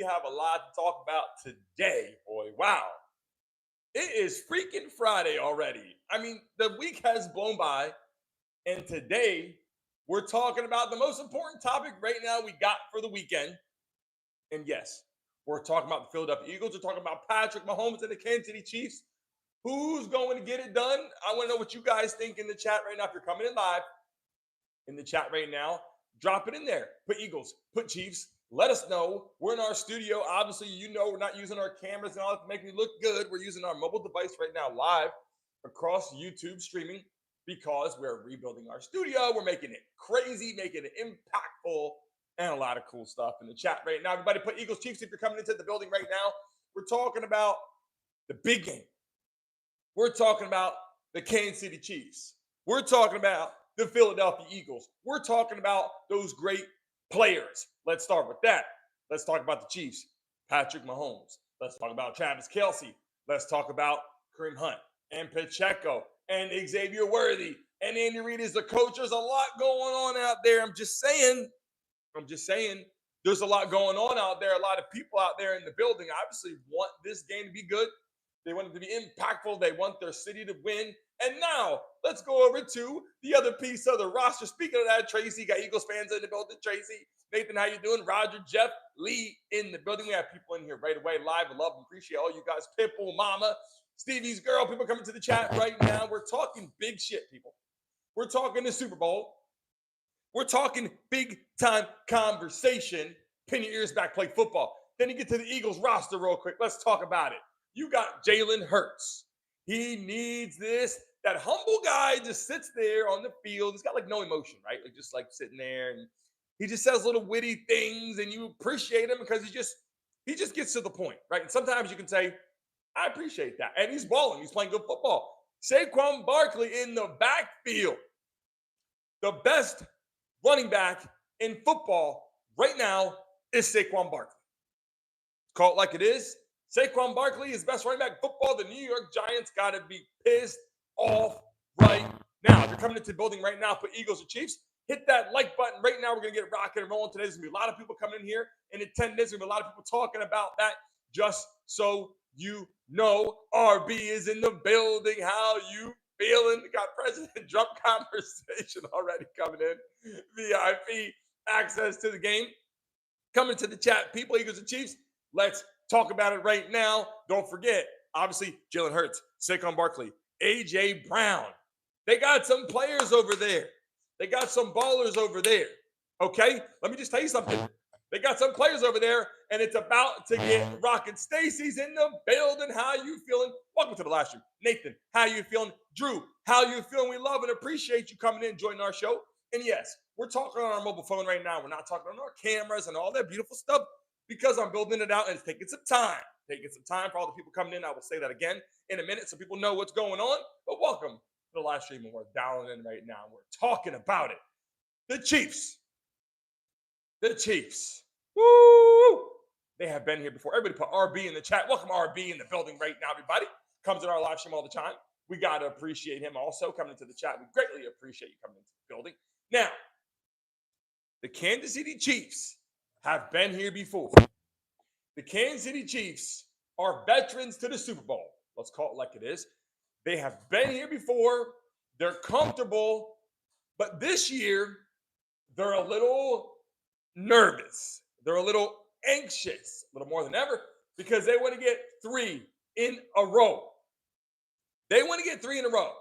We have a lot to talk about today, boy. Wow. It is freaking Friday already. I mean, the week has blown by, and today we're talking about the most important topic right now we got for the weekend. And yes, we're talking about the Philadelphia Eagles. We're talking about Patrick Mahomes and the Kansas City Chiefs. Who's going to get it done? I want to know what you guys think in the chat right now. If you're coming in live in the chat right now, drop it in there. Put Eagles, put Chiefs. Let us know. We're in our studio. Obviously, we're not using our cameras and all that to make me look good. We're using our mobile device right now live across YouTube streaming because we're rebuilding our studio. We're making it crazy, making it impactful, and a lot of cool stuff in the chat right now. Everybody put Eagles, Chiefs if you're coming into the building right now. We're talking about the big game. We're talking about the Kansas City Chiefs. We're talking about the Philadelphia Eagles. We're talking about those great players. Let's start with that. Let's talk about the Chiefs. Patrick Mahomes. Let's talk about Travis Kelce. Let's talk about Kareem Hunt and Pacheco and Xavier Worthy and Andy Reid is the coach. There's a lot going on out there. I'm just saying. There's a lot going on out there. A lot of people out there in the building obviously want this game to be good. They want it to be impactful. They want their city to win. And now let's go over to the other piece of the roster. Speaking of that, Tracy, got Eagles fans in the building. Tracy, Nathan, how you doing? Roger, Jeff, Lee in the building. We have people in here right away, live. I love and appreciate all you guys. Pitbull, Mama, Stevie's girl, people coming to the chat right now. We're talking big shit, people. We're talking the Super Bowl. We're talking big time conversation. Pin your ears back, play football. Then you get to the Eagles roster real quick. Let's talk about it. You got Jalen Hurts. He needs this. That humble guy just sits there on the field. He's got like no emotion, right? Like just like sitting there, and he just says little witty things, and you appreciate him because he just gets to the point, right? And sometimes you can say, I appreciate that. And he's balling. He's playing good football. Saquon Barkley in the backfield. The best running back in football right now is Saquon Barkley. Call it like it is. Saquon Barkley is best running back in football. The New York Giants got to be pissed off right now. If you're coming into the building right now, put Eagles or Chiefs. Hit that like button right now. We're going to get rocking and rolling today. There's going to be a lot of people coming in here in attendance. There's going to be a lot of people talking about that. Just so you know, RB is in the building. How you feeling? Got President Trump conversation already coming in. VIP access to the game. Coming to the chat, people, Eagles and Chiefs. Let's talk about it right now. Don't forget, obviously, Jalen Hurts, Saquon Barkley, A.J. Brown. They got some players over there. They got some ballers over there. Okay? Let me just tell you something. They got some players over there, and it's about to get rocking. Stacy's in the building. How you feeling? Welcome to the live stream. Nathan, how you feeling? Drew, how you feeling? We love and appreciate you coming in and joining our show. And yes, we're talking on our mobile phone right now. We're not talking on our cameras and all that beautiful stuff because I'm building it out, and it's taking some time. Taking some time for all the people coming in. I will say that again in a minute so people know what's going on. But welcome to the live stream, and we're dialing in right now. We're talking about it. The Chiefs. The Chiefs. Woo! They have been here before. Everybody put RB in the chat. Welcome RB in the building right now, everybody. Comes in our live stream all the time. We got to appreciate him also coming into the chat. We greatly appreciate you coming into the building. Now, the Kansas City Chiefs have been here before. The Kansas City Chiefs are veterans to the Super Bowl. Let's call it like it is. They have been here before. They're comfortable. But this year, they're a little nervous. They're a little anxious, a little more than ever, because they want to get 3 in a row. They want to get 3 in a row.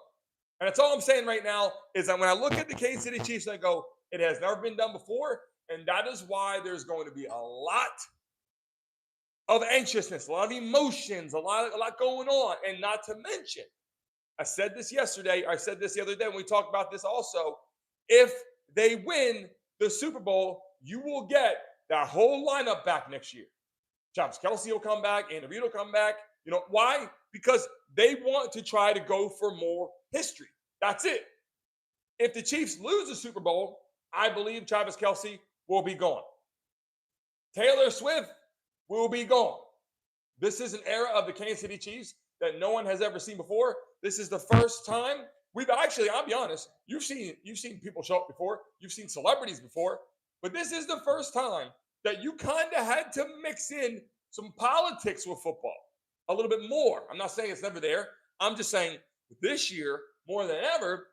And that's all I'm saying right now is that when I look at the Kansas City Chiefs, I go, it has never been done before. And that is why there's going to be a lot of anxiousness, a lot of emotions, a lot going on. And not to mention, I said this yesterday, I said this the other day when we talked about this also. If they win the Super Bowl, you will get that whole lineup back next year. Travis Kelce will come back, Andy Reid will come back. You know why? Because they want to try to go for more history. That's it. If the Chiefs lose the Super Bowl, I believe Travis Kelce will be gone. Taylor Swift will be gone. This is an era of the Kansas City Chiefs that no one has ever seen before. This is the first time we've actually, I'll be honest, you've seen people show up before. You've seen celebrities before. But this is the first time that you kind of had to mix in some politics with football a little bit more. I'm not saying it's never there. I'm just saying this year, more than ever,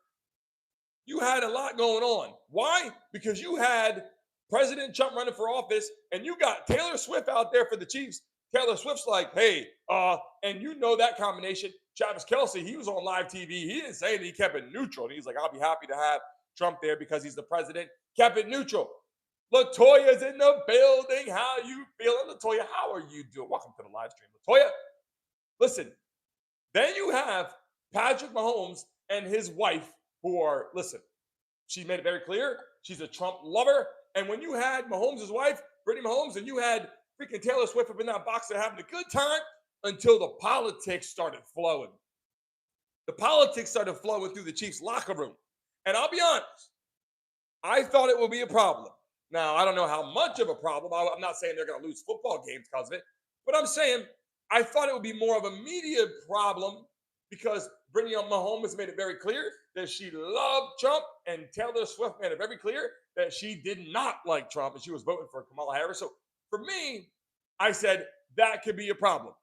you had a lot going on. Why? Because you had President Trump running for office, and you got Taylor Swift out there for the Chiefs. Taylor Swift's like, hey, and you know that combination. Travis Kelce, he was on live TV. He didn't say that, he kept it neutral. And he's like, I'll be happy to have Trump there because he's the president. Kept it neutral. Latoya's in the building. How you feeling, Latoya? How are you doing? Welcome to the live stream, Latoya. Listen, then you have Patrick Mahomes and his wife, who are, listen, she made it very clear she's a Trump lover. And when you had Mahomes' wife, Brittany Mahomes, and you had freaking Taylor Swift up in that box, they're having a good time until the politics started flowing. The politics started flowing through the Chiefs' locker room. And I'll be honest, I thought it would be a problem. Now, I don't know how much of a problem. I'm not saying they're going to lose football games because of it, but I'm saying I thought it would be more of a media problem because Brittany Mahomes made it very clear that she loved Trump, and Taylor Swift made it very clear that she did not like Trump and she was voting for Kamala Harris. So for me, I said that could be a problem.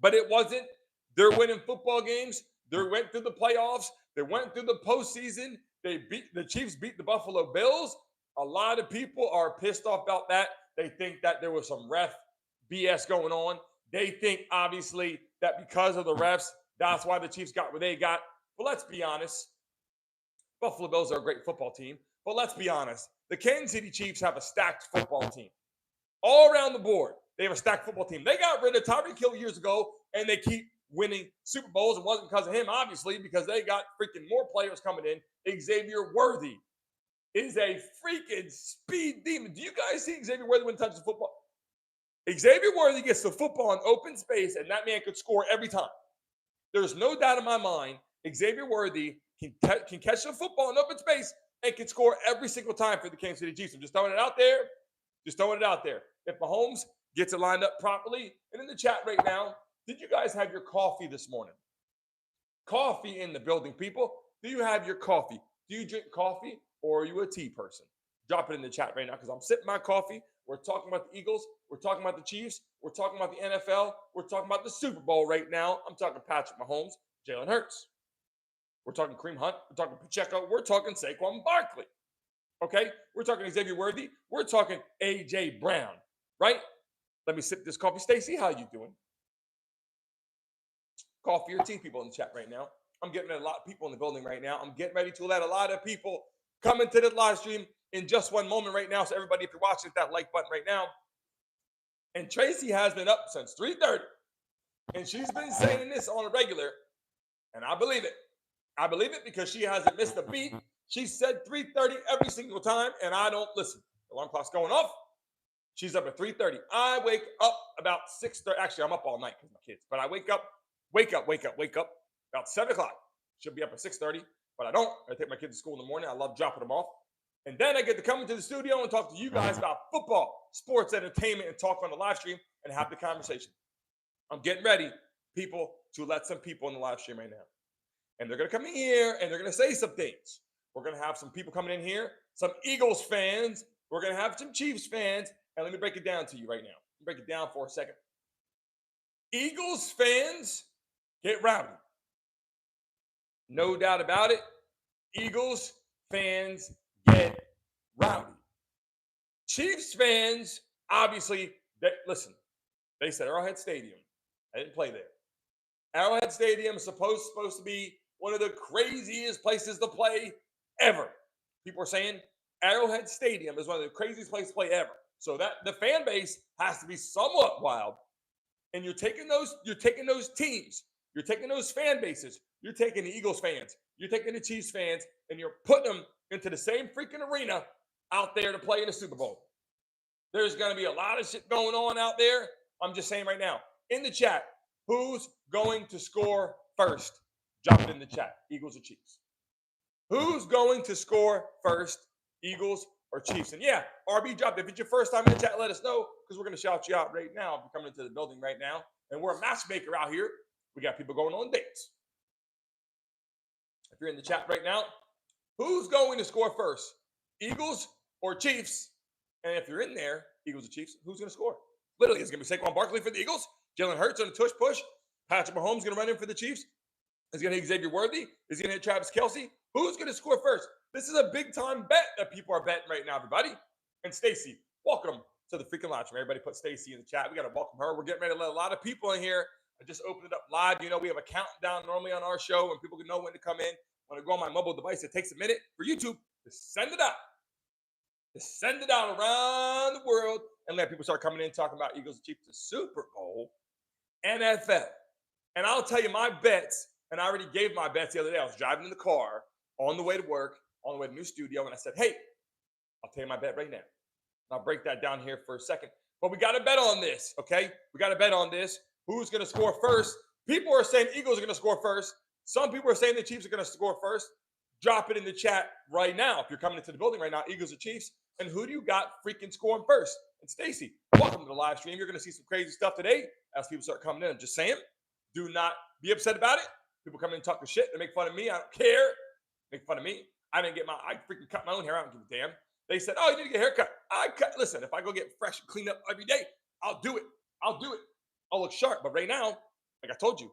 But it wasn't. They're winning football games. They went through the playoffs. They went through the postseason. The Chiefs beat the Buffalo Bills. A lot of people are pissed off about that. They think that there was some ref BS going on. They think, obviously, that because of the refs, that's why the Chiefs got what they got. But let's be honest. Buffalo Bills are a great football team. But let's be honest. The Kansas City Chiefs have a stacked football team. All around the board, they have a stacked football team. They got rid of Tyreek Hill years ago, and they keep winning Super Bowls. It wasn't because of him, obviously, because they got freaking more players coming in. Xavier Worthy is a freaking speed demon. Do you guys see Xavier Worthy when he touches the football? Xavier Worthy gets the football in open space, and that man could score every time. There's no doubt in my mind Xavier Worthy can catch the football in open space and can score every single time for the Kansas City Chiefs. I'm just throwing it out there. Just throwing it out there. If Mahomes gets it lined up properly, and in the chat right now, did you guys have your coffee this morning? Coffee in the building, people. Do you have your coffee? Do you drink coffee, or are you a tea person? Drop it in the chat right now because I'm sipping my coffee. We're talking about the Eagles. We're talking about the Chiefs. We're talking about the NFL. We're talking about the Super Bowl right now. I'm talking Patrick Mahomes, Jalen Hurts. We're talking Kareem Hunt. We're talking Pacheco. We're talking Saquon Barkley. Okay? We're talking Xavier Worthy. We're talking A.J. Brown, right? Let me sip this coffee. Stacy, how you doing? Coffee or tea, people in the chat right now. I'm getting a lot of people in the building right now. I'm getting ready to let a lot of people come into the live stream in just one moment right now. So everybody, if you're watching, hit that like button right now. And Tracy has been up since 3:30. And she's been saying this on a regular. And I believe it. I believe it because she hasn't missed a beat. She said 3:30 every single time, and I don't listen. The alarm clock's going off. She's up at 3:30. I wake up about 6:30. Actually, I'm up all night because my kids. But I wake up about 7 o'clock. She'll be up at 6:30, but I don't. I take my kids to school in the morning. I love dropping them off. And then I get to come into the studio and talk to you guys about football, sports, entertainment, and talk on the live stream and have the conversation. I'm getting ready, people, to let some people in the live stream right now. And they're going to come in here and they're going to say some things. We're going to have some people coming in here, some Eagles fans. We're going to have some Chiefs fans. And let me break it down to you right now. Break it down for a second. Eagles fans get rowdy. No doubt about it. Eagles fans get rowdy. Chiefs fans, obviously, listen, they said Arrowhead Stadium. I didn't play there. Arrowhead Stadium is supposed to be one of the craziest places to play ever. People are saying Arrowhead Stadium is one of the craziest places to play ever. So that the fan base has to be somewhat wild. And you're taking those teams, you're taking those fan bases, you're taking the Eagles fans, you're taking the Chiefs fans, and you're putting them into the same freaking arena out there to play in the Super Bowl. There's going to be a lot of shit going on out there. I'm just saying right now, in the chat, who's going to score first? Drop it in the chat, Eagles or Chiefs. Who's going to score first, Eagles or Chiefs? And yeah, RB dropped. If it's your first time in the chat, let us know because we're going to shout you out right now if you're coming into the building right now. And we're a matchmaker out here. We got people going on dates. If you're in the chat right now, who's going to score first, Eagles or Chiefs? And if you're in there, Eagles or Chiefs. Who's going to score? Literally, it's going to be Saquon Barkley for the Eagles. Jalen Hurts on the tush push. Patrick Mahomes going to run in for the Chiefs. Is going to hit Xavier Worthy. Is going to hit Travis Kelce. Who's going to score first? This is a big-time bet that people are betting right now, everybody. And Stacy, welcome to the freaking live stream. Everybody put Stacy in the chat. We got to welcome her. We're getting ready to let a lot of people in here. I just opened it up live. You know, we have a countdown normally on our show, and people can know when to come in. When I go on my mobile device, it takes a minute for YouTube to send it out. To send it out around the world and let people start coming in talking about Eagles and Chiefs, the Super Bowl, NFL. And I'll tell you my bets, and I already gave my bets the other day. I was driving in the car on the way to work, on the way to the new studio, and I said, hey, I'll tell you my bet right now. And I'll break that down here for a second. But we got to bet on this, okay? We got to bet on this. Who's going to score first? People are saying Eagles are going to score first. Some people are saying the Chiefs are going to score first. Drop it in the chat right now. If you're coming into the building right now, Eagles or Chiefs. And who do you got freaking scoring first? And Stacy, welcome to the live stream. You're going to see some crazy stuff today as people start coming in. I'm just saying, do not be upset about it. People come in and talk shit. They make fun of me. I don't care. Make fun of me. I freaking cut my own hair. I don't give a damn. They said, oh, you need to get a haircut. Listen, if I go get fresh and clean up every day, I'll do it. I'll look sharp. But right now, like I told you,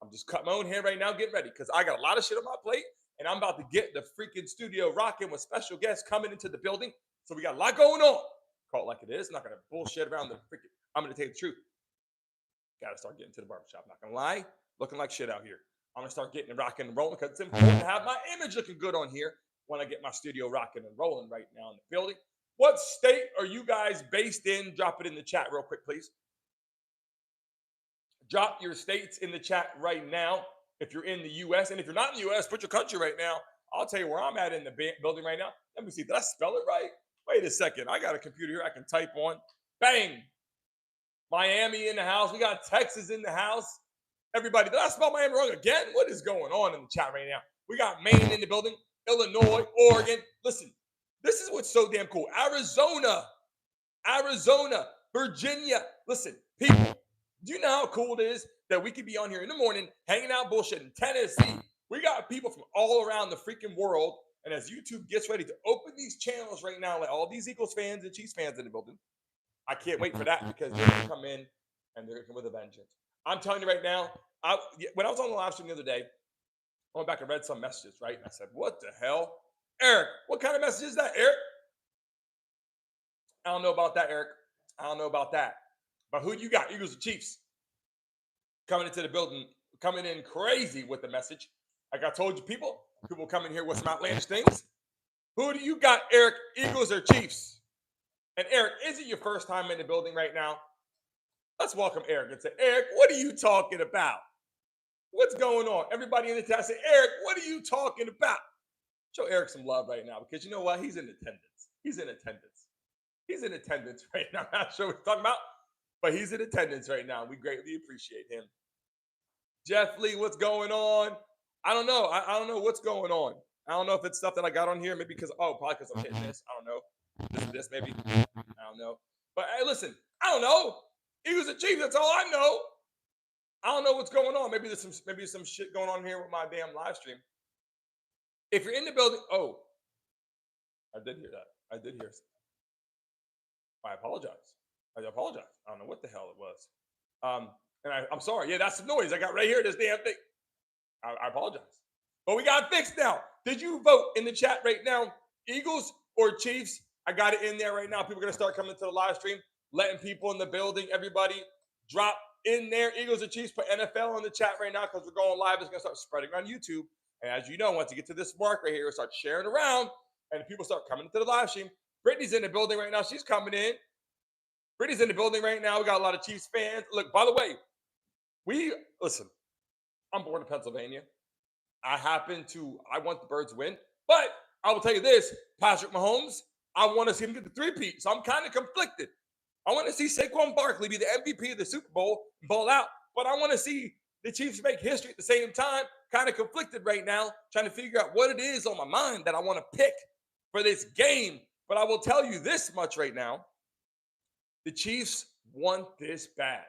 I'm just cutting my own hair right now, getting ready because I got a lot of shit on my plate. And I'm about to get the freaking studio rocking with special guests coming into the building. So we got a lot going on. Call it like it is. I'm not going to bullshit around the freaking. I'm going to tell you the truth. Got to start getting to the barbershop. Not going to lie. Looking like shit out here. I'm going to start getting it rocking and rolling because it's important to have my image looking good on here when I get my studio rocking and rolling right now in the building. What state are you guys based in? Drop it in the chat real quick, please. Drop your states in the chat right now if you're in the U.S. And if you're not in the U.S., put your country right now. I'll tell you where I'm at in the building right now. Let me see. Did I spell it right? Wait a second. I got a computer here I can type on. Bang. Miami in the house. We got Texas in the house. Everybody, did I spell Miami wrong again? What is going on in the chat right now? We got Maine in the building. Illinois, Oregon. Listen, this is what's so damn cool. Arizona, Virginia. Listen, people, do you know how cool it is that we could be on here in the morning hanging out bullshit in Tennessee? We got people from all around the freaking world. And as YouTube gets ready to open these channels right now, like all these Eagles fans and Chiefs fans in the building, I can't wait for that because they're going to come in and they're going to come with a vengeance. I'm telling you right now, when I was on the live stream the other day, I went back and read some messages, right? And I said, what the hell? Eric, what kind of message is that, Eric? I don't know about that, Eric. I don't know about that. But who you got? Eagles or Chiefs? Coming into the building, coming in crazy with the message. Like I told you, people come in here with some outlandish things. Who do you got, Eric? Eagles or Chiefs? And Eric, is it your first time in the building right now? Let's welcome Eric and say, Eric, what are you talking about? What's going on? Everybody in the chat say, Eric, what are you talking about? Show Eric some love right now because you know what? He's in attendance. He's in attendance right now. I'm not sure what he's talking about, but he's in attendance right now. We greatly appreciate him. Jeff Lee, what's going on? I don't know. I don't know what's going on. I don't know if it's stuff that I got on here. Maybe because, probably because I'm hitting this. I don't know. This maybe. I don't know. But hey, listen, I don't know. Eagles and Chiefs, that's all I know. I don't know what's going on. Maybe there's some shit going on here with my damn live stream. If you're in the building, I did hear that. I did hear something. I apologize. I don't know what the hell it was. And I'm sorry. Yeah, that's the noise I got right here. This damn thing. I apologize. But we got it fixed now. Did you vote in the chat right now? Eagles or Chiefs? I got it in there right now. People are going to start coming to the live stream, letting people in the building, everybody drop in there. Eagles or Chiefs, put NFL in the chat right now because we're going live. It's going to start spreading around YouTube. And as you know, once you get to this mark right here, it'll start sharing around and people start coming into the live stream. Brittany's in the building right now. She's coming in. Brittany's in the building right now. We got a lot of Chiefs fans. Look, by the way, listen, I'm born in Pennsylvania. I want the Birds to win. But I will tell you this, Patrick Mahomes, I want to see him get the three-peat. So I'm kind of conflicted. I want to see Saquon Barkley be the MVP of the Super Bowl and ball out. But I want to see the Chiefs make history at the same time. Kind of conflicted right now, trying to figure out what it is on my mind that I want to pick for this game. But I will tell you this much right now. The Chiefs want this bad,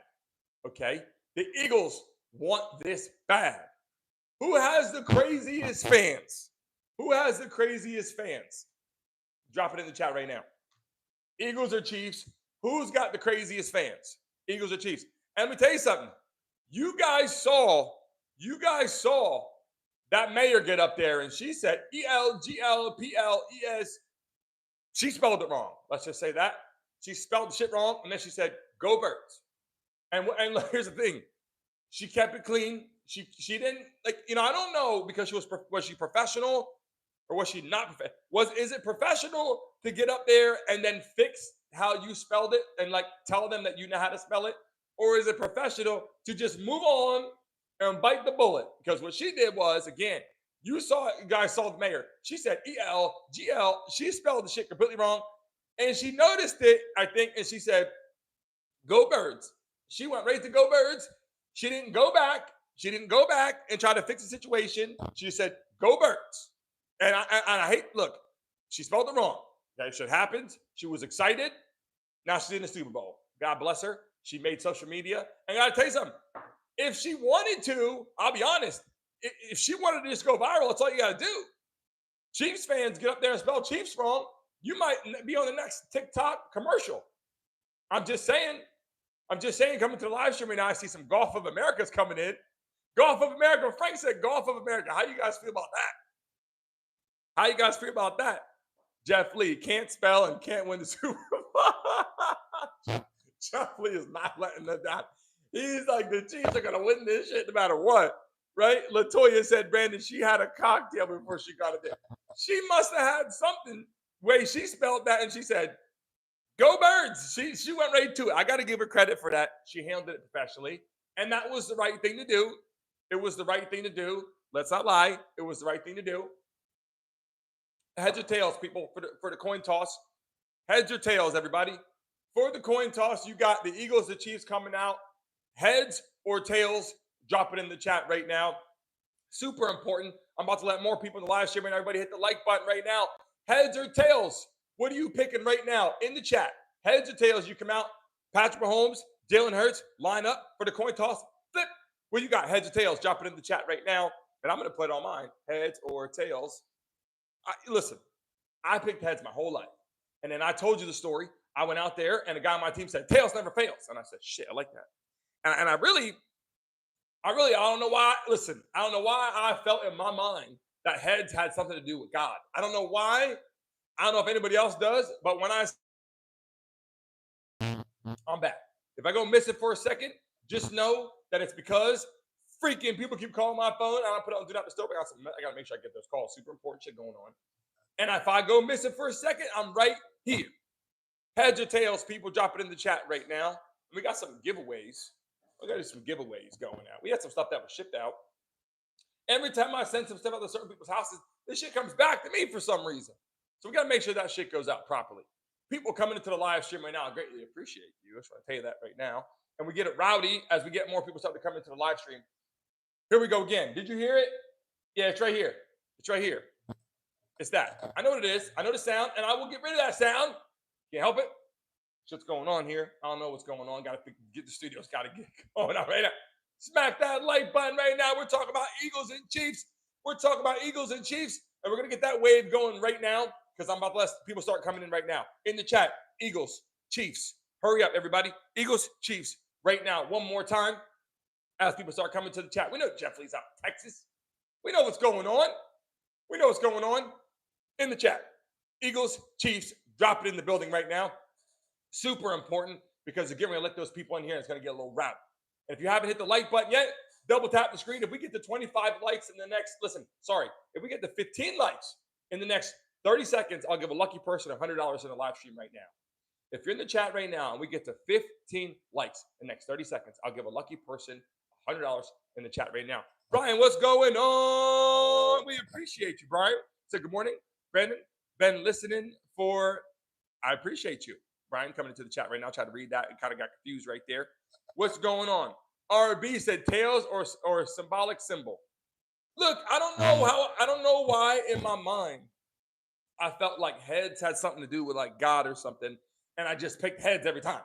okay? The Eagles want this bad. Who has the craziest fans? Drop it in the chat right now. Eagles or Chiefs? Who's got the craziest fans? Eagles or Chiefs? And let me tell you something. You guys saw that mayor get up there and she said ELGLPLES. She spelled it wrong. Let's just say that. She spelled the shit wrong, and then she said, "Go Birds." And here's the thing. She kept it clean. She didn't, like, I don't know, because was she professional or was she not professional? Is it professional to get up there and then fix how you spelled it and like tell them that you know how to spell it? Or is it professional to just move on and bite the bullet? Because what she did was, again, you guys saw the mayor. She said ELGL. She spelled the shit completely wrong. And she noticed it, I think, and she said, "Go Birds." She went right to "Go Birds." She didn't go back. She didn't go back and try to fix the situation. She just said, "Go Birds." And I hate, look, she spelled it wrong. That shit happened. She was excited. Now she's in the Super Bowl. God bless her. She made social media. And I gotta tell you something. If she wanted to, I'll be honest, if she wanted to just go viral, that's all you gotta do. Chiefs fans get up there and spell Chiefs wrong, you might be on the next TikTok commercial. I'm just saying, coming to the live stream right now, I see some Golf of America's coming in. Golf of America. Frank said Golf of America. How you guys feel about that? Jeff Lee can't spell and can't win the Super Bowl. Jeff Lee is not letting that down. He's like, the Chiefs are going to win this shit no matter what, right? Latoya said, Brandon, she had a cocktail before she got it there. She must have had something, way she spelled that, and she said, "Go Birds." She went right to it. I got to give her credit for that. She handled it professionally, and that was the right thing to do. It was the right thing to do. Let's not lie. It was the right thing to do. Heads or tails, people, for the coin toss. Heads or tails, everybody. For the coin toss, you got the Eagles, the Chiefs coming out. Heads or tails, drop it in the chat right now. Super important. I'm about to let more people in the live stream, and everybody hit the like button right now. Heads or tails, what are you picking right now in the chat? Heads or tails, you come out. Patrick Mahomes, Jalen Hurts, line up for the coin toss. Flip. What you got? Heads or tails? Drop it in the chat right now. And I'm going to put it on mine. Heads or tails. Listen, I picked heads my whole life. And then I told you the story. I went out there and a guy on my team said, "Tails never fails." And I said, "Shit, I like that." And I don't know why. Listen, I don't know why I felt in my mind that heads had something to do with God. I don't know why. I don't know if anybody else does, but when I'm back. If I go missing for a second, just know that it's because freaking people keep calling my phone. I don't put it on Do Not Disturb. I got to make sure I get those calls. Super important shit going on. And if I go missing for a second, I'm right here. Heads or tails, people, drop it in the chat right now. We got some giveaways. We got some giveaways going out. We had some stuff that was shipped out. Every time I send some stuff out to certain people's houses, this shit comes back to me for some reason. So we got to make sure that shit goes out properly. People coming into the live stream right now, I greatly appreciate you. I just want to tell you that right now. And we get it rowdy as we get more people start to come into the live stream. Here we go again. Did you hear it? Yeah, it's right here. It's right here. It's that. I know what it is. I know the sound, and I will get rid of that sound. Can't help it. Shit's going on here. I don't know what's going on. Got to get the studios. Got to get going on right now. Smack that like button right now. We're talking about Eagles and Chiefs. We're talking about Eagles and Chiefs, and we're going to get that wave going right now because I'm about to let people start coming in right now. In the chat, Eagles, Chiefs. Hurry up, everybody. Eagles, Chiefs, right now. One more time as people start coming to the chat. We know Jeff Lee's out in Texas. We know what's going on. We know what's going on. In the chat, Eagles, Chiefs, drop it in the building right now. Super important because again, we're going to let those people in here and it's going to get a little rowdy. And if you haven't hit the like button yet, double tap the screen. If we get to 25 likes in the next, if we get to 15 likes in the next 30 seconds, I'll give a lucky person $100 in the live stream right now. If you're in the chat right now and we get to 15 likes in the next 30 seconds, I'll give a lucky person $100 in the chat right now. Brian, what's going on? We appreciate you, Brian. Say good morning, Brandon. Been listening I appreciate you. Brian coming into the chat right now. Try to read that and kind of got confused right there. What's going on? RB said tails or symbolic symbol. Look, I don't know why in my mind I felt like heads had something to do with like God or something, and I just picked heads every time.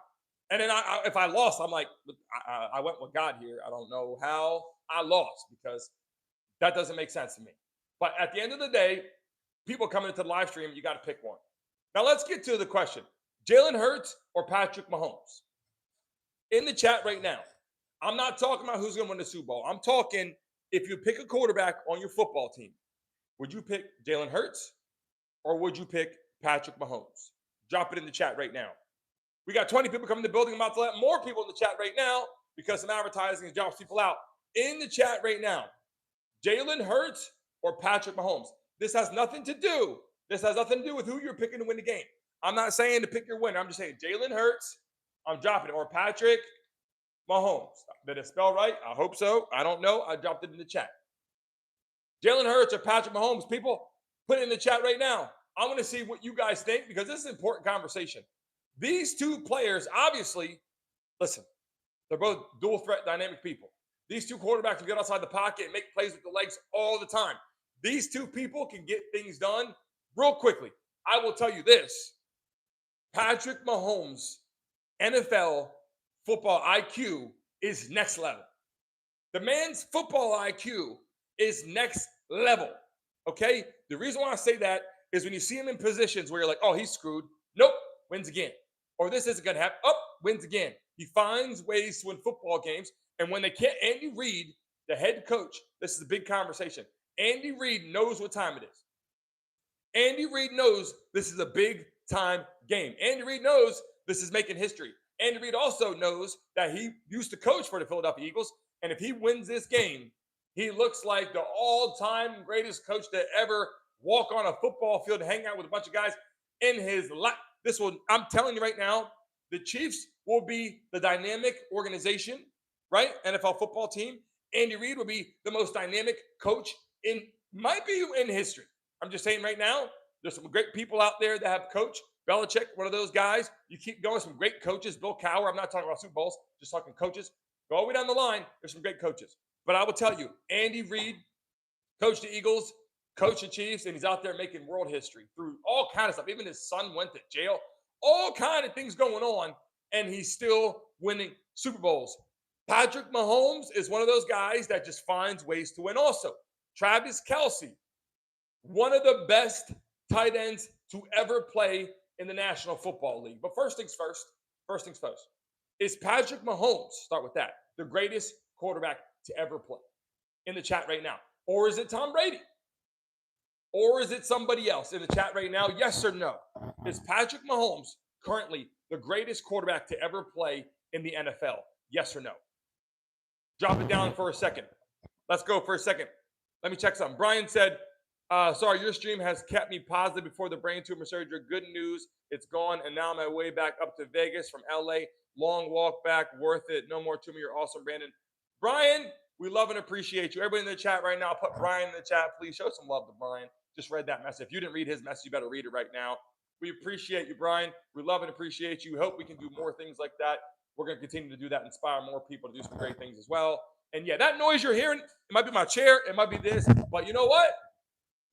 And then if I lost, I'm like, I went with God here. I don't know how I lost because that doesn't make sense to me. But at the end of the day, people coming into the live stream, you got to pick one. Now let's get to the question. Jalen Hurts or Patrick Mahomes? In the chat right now. I'm not talking about who's going to win the Super Bowl. I'm talking if you pick a quarterback on your football team, would you pick Jalen Hurts or would you pick Patrick Mahomes? Drop it in the chat right now. We got 20 people coming to the building. I'm about to let more people in the chat right now because some advertising drops people out. In the chat right now, Jalen Hurts or Patrick Mahomes? This has nothing to do. This has nothing to do with who you're picking to win the game. I'm not saying to pick your winner. I'm just saying Jalen Hurts, I'm dropping it, or Patrick Mahomes. Did it spell right? I hope so. I don't know. I dropped it in the chat. Jalen Hurts or Patrick Mahomes? People, put it in the chat right now. I want to see what you guys think because this is an important conversation. These two players, obviously, listen, they're both dual threat dynamic people. These two quarterbacks can get outside the pocket and make plays with the legs all the time. These two people can get things done real quickly. I will tell you this. Patrick Mahomes' NFL football IQ is next level. The man's football IQ is next level, okay? The reason why I say that is when you see him in positions where you're like, oh, he's screwed. Nope, wins again. Or this isn't going to happen. Oh, wins again. He finds ways to win football games. And when they can't, Andy Reid, the head coach, this is a big conversation. Andy Reid knows what time it is. Andy Reid knows this is a big time game. Andy Reid knows this is making history. Andy Reid also knows that he used to coach for the Philadelphia Eagles. And if he wins this game, he looks like the all-time greatest coach to ever walk on a football field and hang out with a bunch of guys in his life. I'm telling you right now, the Chiefs will be the dynamic organization, right? NFL football team. Andy Reid will be the most dynamic coach might be in history. I'm just saying right now, there's some great people out there that have coached. Belichick, one of those guys. You keep going, some great coaches. Bill Cowher, I'm not talking about Super Bowls, just talking coaches. Go all the way down the line, there's some great coaches. But I will tell you, Andy Reid coached the Eagles, coached the Chiefs, and he's out there making world history through all kind of stuff. Even his son went to jail. All kind of things going on, and he's still winning Super Bowls. Patrick Mahomes is one of those guys that just finds ways to win also. Travis Kelce, one of the best tight ends to ever play in the National Football League. But first things first, is Patrick Mahomes, start with that, the greatest quarterback to ever play? In the chat right now. Or is it Tom Brady? Or is it somebody else in the chat right now? Yes or no? Is Patrick Mahomes currently the greatest quarterback to ever play in the NFL? Yes or no? Drop it down for a second. Let's go for a second. Let me check something. Brian said, sorry, your stream has kept me positive before the brain tumor surgery. Good news, it's gone, and now I'm on my way back up to Vegas from LA. Long walk back, worth it. No more tumor. You're awesome, Brandon. Brian, we love and appreciate you. Everybody in the chat right now, put Brian in the chat. Please show some love to Brian. Just read that message. If you didn't read his message, you better read it right now. We appreciate you, Brian. We love and appreciate you. We hope we can do more things like that. We're going to continue to do that, inspire more people to do some great things as well. And yeah, that noise you're hearing, it might be my chair, it might be this, but you know what?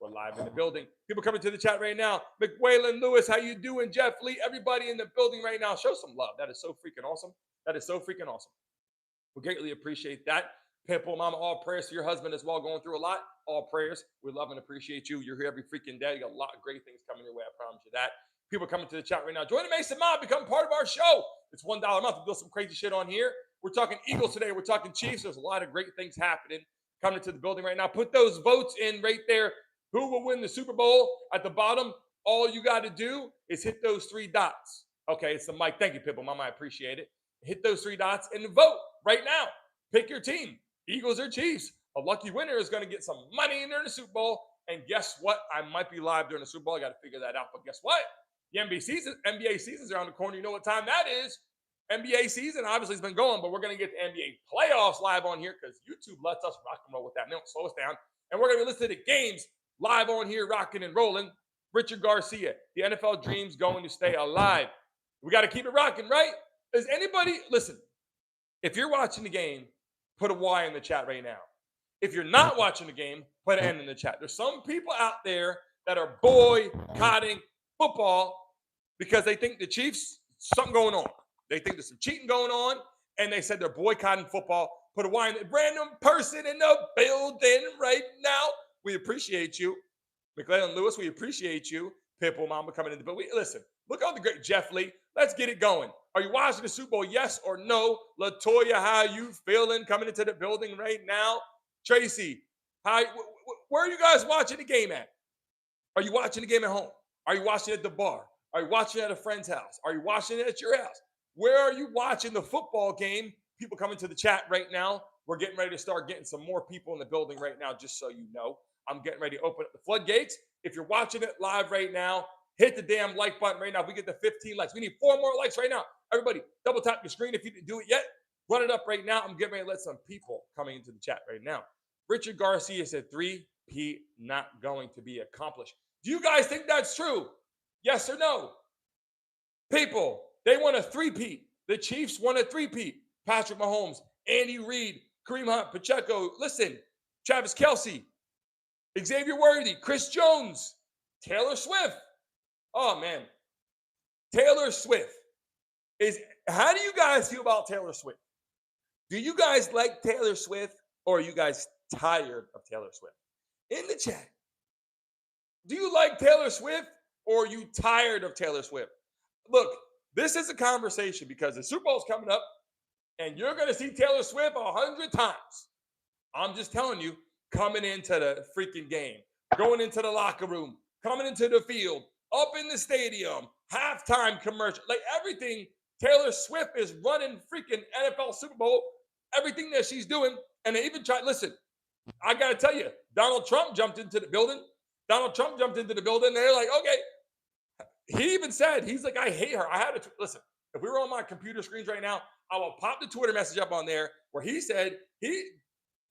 We're live in the building. People coming to the chat right now. McWayland Lewis, how you doing? Jeff Lee, everybody in the building right now. Show some love. That is so freaking awesome. That is so freaking awesome. We greatly appreciate that. Pitbull Mama, all prayers for your husband as well, going through a lot. All prayers. We love and appreciate you. You're here every freaking day. You got a lot of great things coming your way. I promise you that. People coming to the chat right now. Join the Mason Mob. Become part of our show. It's $1 a month. We build some crazy shit on here. We're talking Eagles today. We're talking Chiefs. There's a lot of great things happening coming to the building right now. Put those votes in right there. Who will win the Super Bowl? At the bottom, all you got to do is hit those three dots. Okay, it's the mic. Thank you, Pitbull Mama. I appreciate it. Hit those three dots and vote right now. Pick your team. Eagles or Chiefs. A lucky winner is going to get some money in there in the Super Bowl. And guess what? I might be live during the Super Bowl. I got to figure that out. But guess what? The NBA season's around the corner. You know what time that is? NBA season obviously has been going, but we're going to get the NBA playoffs live on here because YouTube lets us rock and roll with that. They don't slow us down. And we're going to be listening to games live on here, rocking and rolling. Richard Garcia, the NFL dream's going to stay alive. We got to keep it rocking, right? Is anybody, listen, if you're watching the game, put a Y in the chat right now. If you're not watching the game, put an N in the chat. There's some people out there that are boycotting football because they think the Chiefs, something going on. They think there's some cheating going on, and they said they're boycotting football. Put a Y in it. Random person in the building right now. We appreciate you. McLean Lewis, we appreciate you. Pitbull Mama coming in the building. Listen, look at all the great Jeff Lee. Let's get it going. Are you watching the Super Bowl? Yes or no? Latoya, how you feeling coming into the building right now? Tracy, where are you guys watching the game at? Are you watching the game at home? Are you watching it at the bar? Are you watching it at a friend's house? Are you watching it at your house? Where are you watching the football game? People coming to the chat right now. We're getting ready to start getting some more people in the building right now, just so you know. I'm getting ready to open up the floodgates. If you're watching it live right now, hit the damn like button right now. If we get the 15 likes, we need 4 more likes right now. Everybody, double tap your screen if you didn't do it yet. Run it up right now. I'm getting ready to let some people coming into the chat right now. Richard Garcia said 3P not going to be accomplished. Do you guys think that's true? Yes or no? People, they want a 3P. The Chiefs want a 3P. Patrick Mahomes, Andy Reid, Kareem Hunt, Pacheco, listen, Travis Kelce, Xavier Worthy, Chris Jones, Taylor Swift. Oh, man. Taylor Swift how do you guys feel about Taylor Swift? Do you guys like Taylor Swift or are you guys tired of Taylor Swift? In the chat, do you like Taylor Swift or are you tired of Taylor Swift? Look, this is a conversation because the Super Bowl is coming up and you're going to see Taylor Swift 100 times. I'm just telling you, coming into the freaking game, going into the locker room, coming into the field, up in the stadium, halftime commercial, like everything. Taylor Swift is running freaking NFL Super Bowl, everything that she's doing. And they even tried, listen, I got to tell you, Donald Trump jumped into the building. They're like, okay. He even said, he's like, I hate her. I had to, listen, if we were on my computer screens right now, I will pop the Twitter message up on there where he said,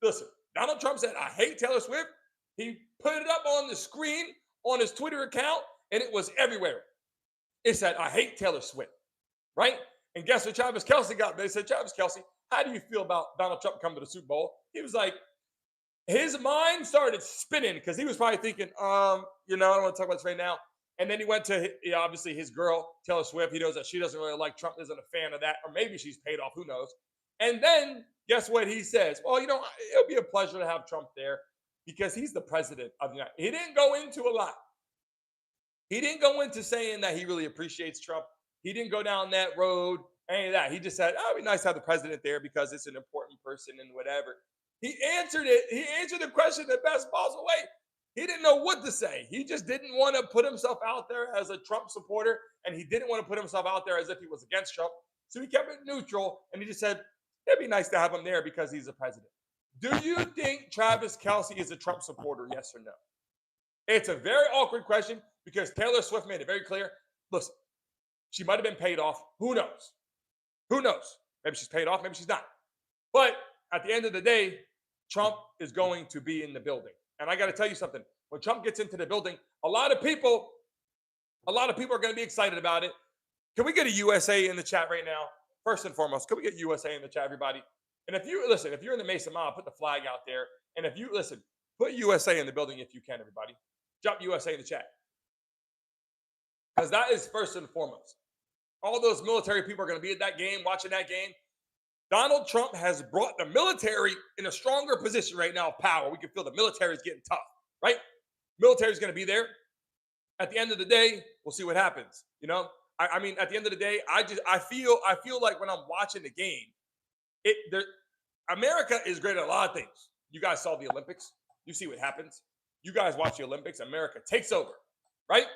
listen, Donald Trump said, I hate Taylor Swift. He put it up on the screen on his Twitter account and it was everywhere. It said, I hate Taylor Swift, right? And guess what Travis Kelce got? They said, Travis Kelce, how do you feel about Donald Trump coming to the Super Bowl? He was like, his mind started spinning because he was probably thinking, I don't want to talk about this right now. And then he went to, obviously, his girl, Taylor Swift. He knows that she doesn't really like Trump, isn't a fan of that. Or maybe she's paid off, who knows. And then guess what he says? Well, it'll be a pleasure to have Trump there because he's the president of the United States. He didn't go into a lot. He didn't go into saying that he really appreciates Trump. He didn't go down that road, any of that. He just said, it'd be nice to have the president there because it's an important person and whatever. He answered it. He answered the question the best possible way. He didn't know what to say. He just didn't want to put himself out there as a Trump supporter, and he didn't want to put himself out there as if he was against Trump. So he kept it neutral, and he just said, it'd be nice to have him there because he's the president. Do you think Travis Kelce is a Trump supporter, yes or no? It's a very awkward question because Taylor Swift made it very clear. Listen, she might have been paid off. Who knows? Who knows? Maybe she's paid off, maybe she's not. But at the end of the day, Trump is going to be in the building. And I got to tell you something. When Trump gets into the building, a lot of people are going to be excited about it. Can we get a USA in the chat right now? First and foremost, can we get USA in the chat, everybody? And if you're in the Mason Mile, put the flag out there. And if you put USA in the building if you can, everybody. Drop USA in the chat. Because that is first and foremost. All those military people are going to be at that game, watching that game. Donald Trump has brought the military in a stronger position right now of power. We can feel the military is getting tough, right? Military is going to be there. At the end of the day, we'll see what happens. I mean, at the end of the day, I feel like when I'm watching the game, America is great at a lot of things. You guys saw the Olympics. You see what happens. You guys watch the Olympics. America takes over, right?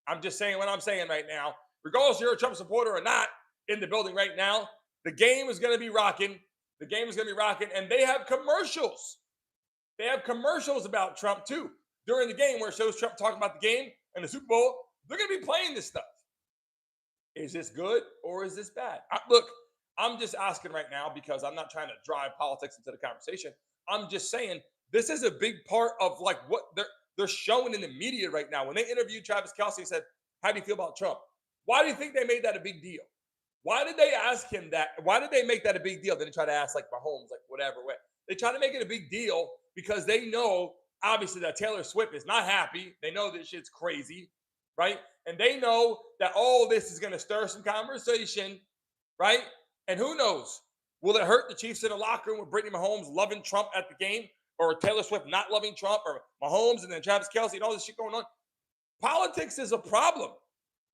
I'm just saying what I'm saying right now. Regardless if you're a Trump supporter or not in the building right now, the game is going to be rocking. The game is going to be rocking. And they have commercials. They have commercials about Trump, too. During the game where it shows Trump talking about the game and the Super Bowl, they're going to be playing this stuff. Is this good or is this bad? Look, I'm just asking right now because I'm not trying to drive politics into the conversation. I'm just saying this is a big part of like what they're showing in the media right now. When they interviewed Travis Kelce and said, how do you feel about Trump? Why do you think they made that a big deal? Why did they ask him that? Why did they make that a big deal? Then they try to ask like Mahomes, like whatever. They try to make it a big deal because they know, obviously, that Taylor Swift is not happy. They know this shit's crazy, right? And they know that all this is going to stir some conversation, right? And who knows? Will it hurt the Chiefs in the locker room with Brittany Mahomes loving Trump at the game or Taylor Swift not loving Trump or Mahomes and then Travis Kelce and all this shit going on? Politics is a problem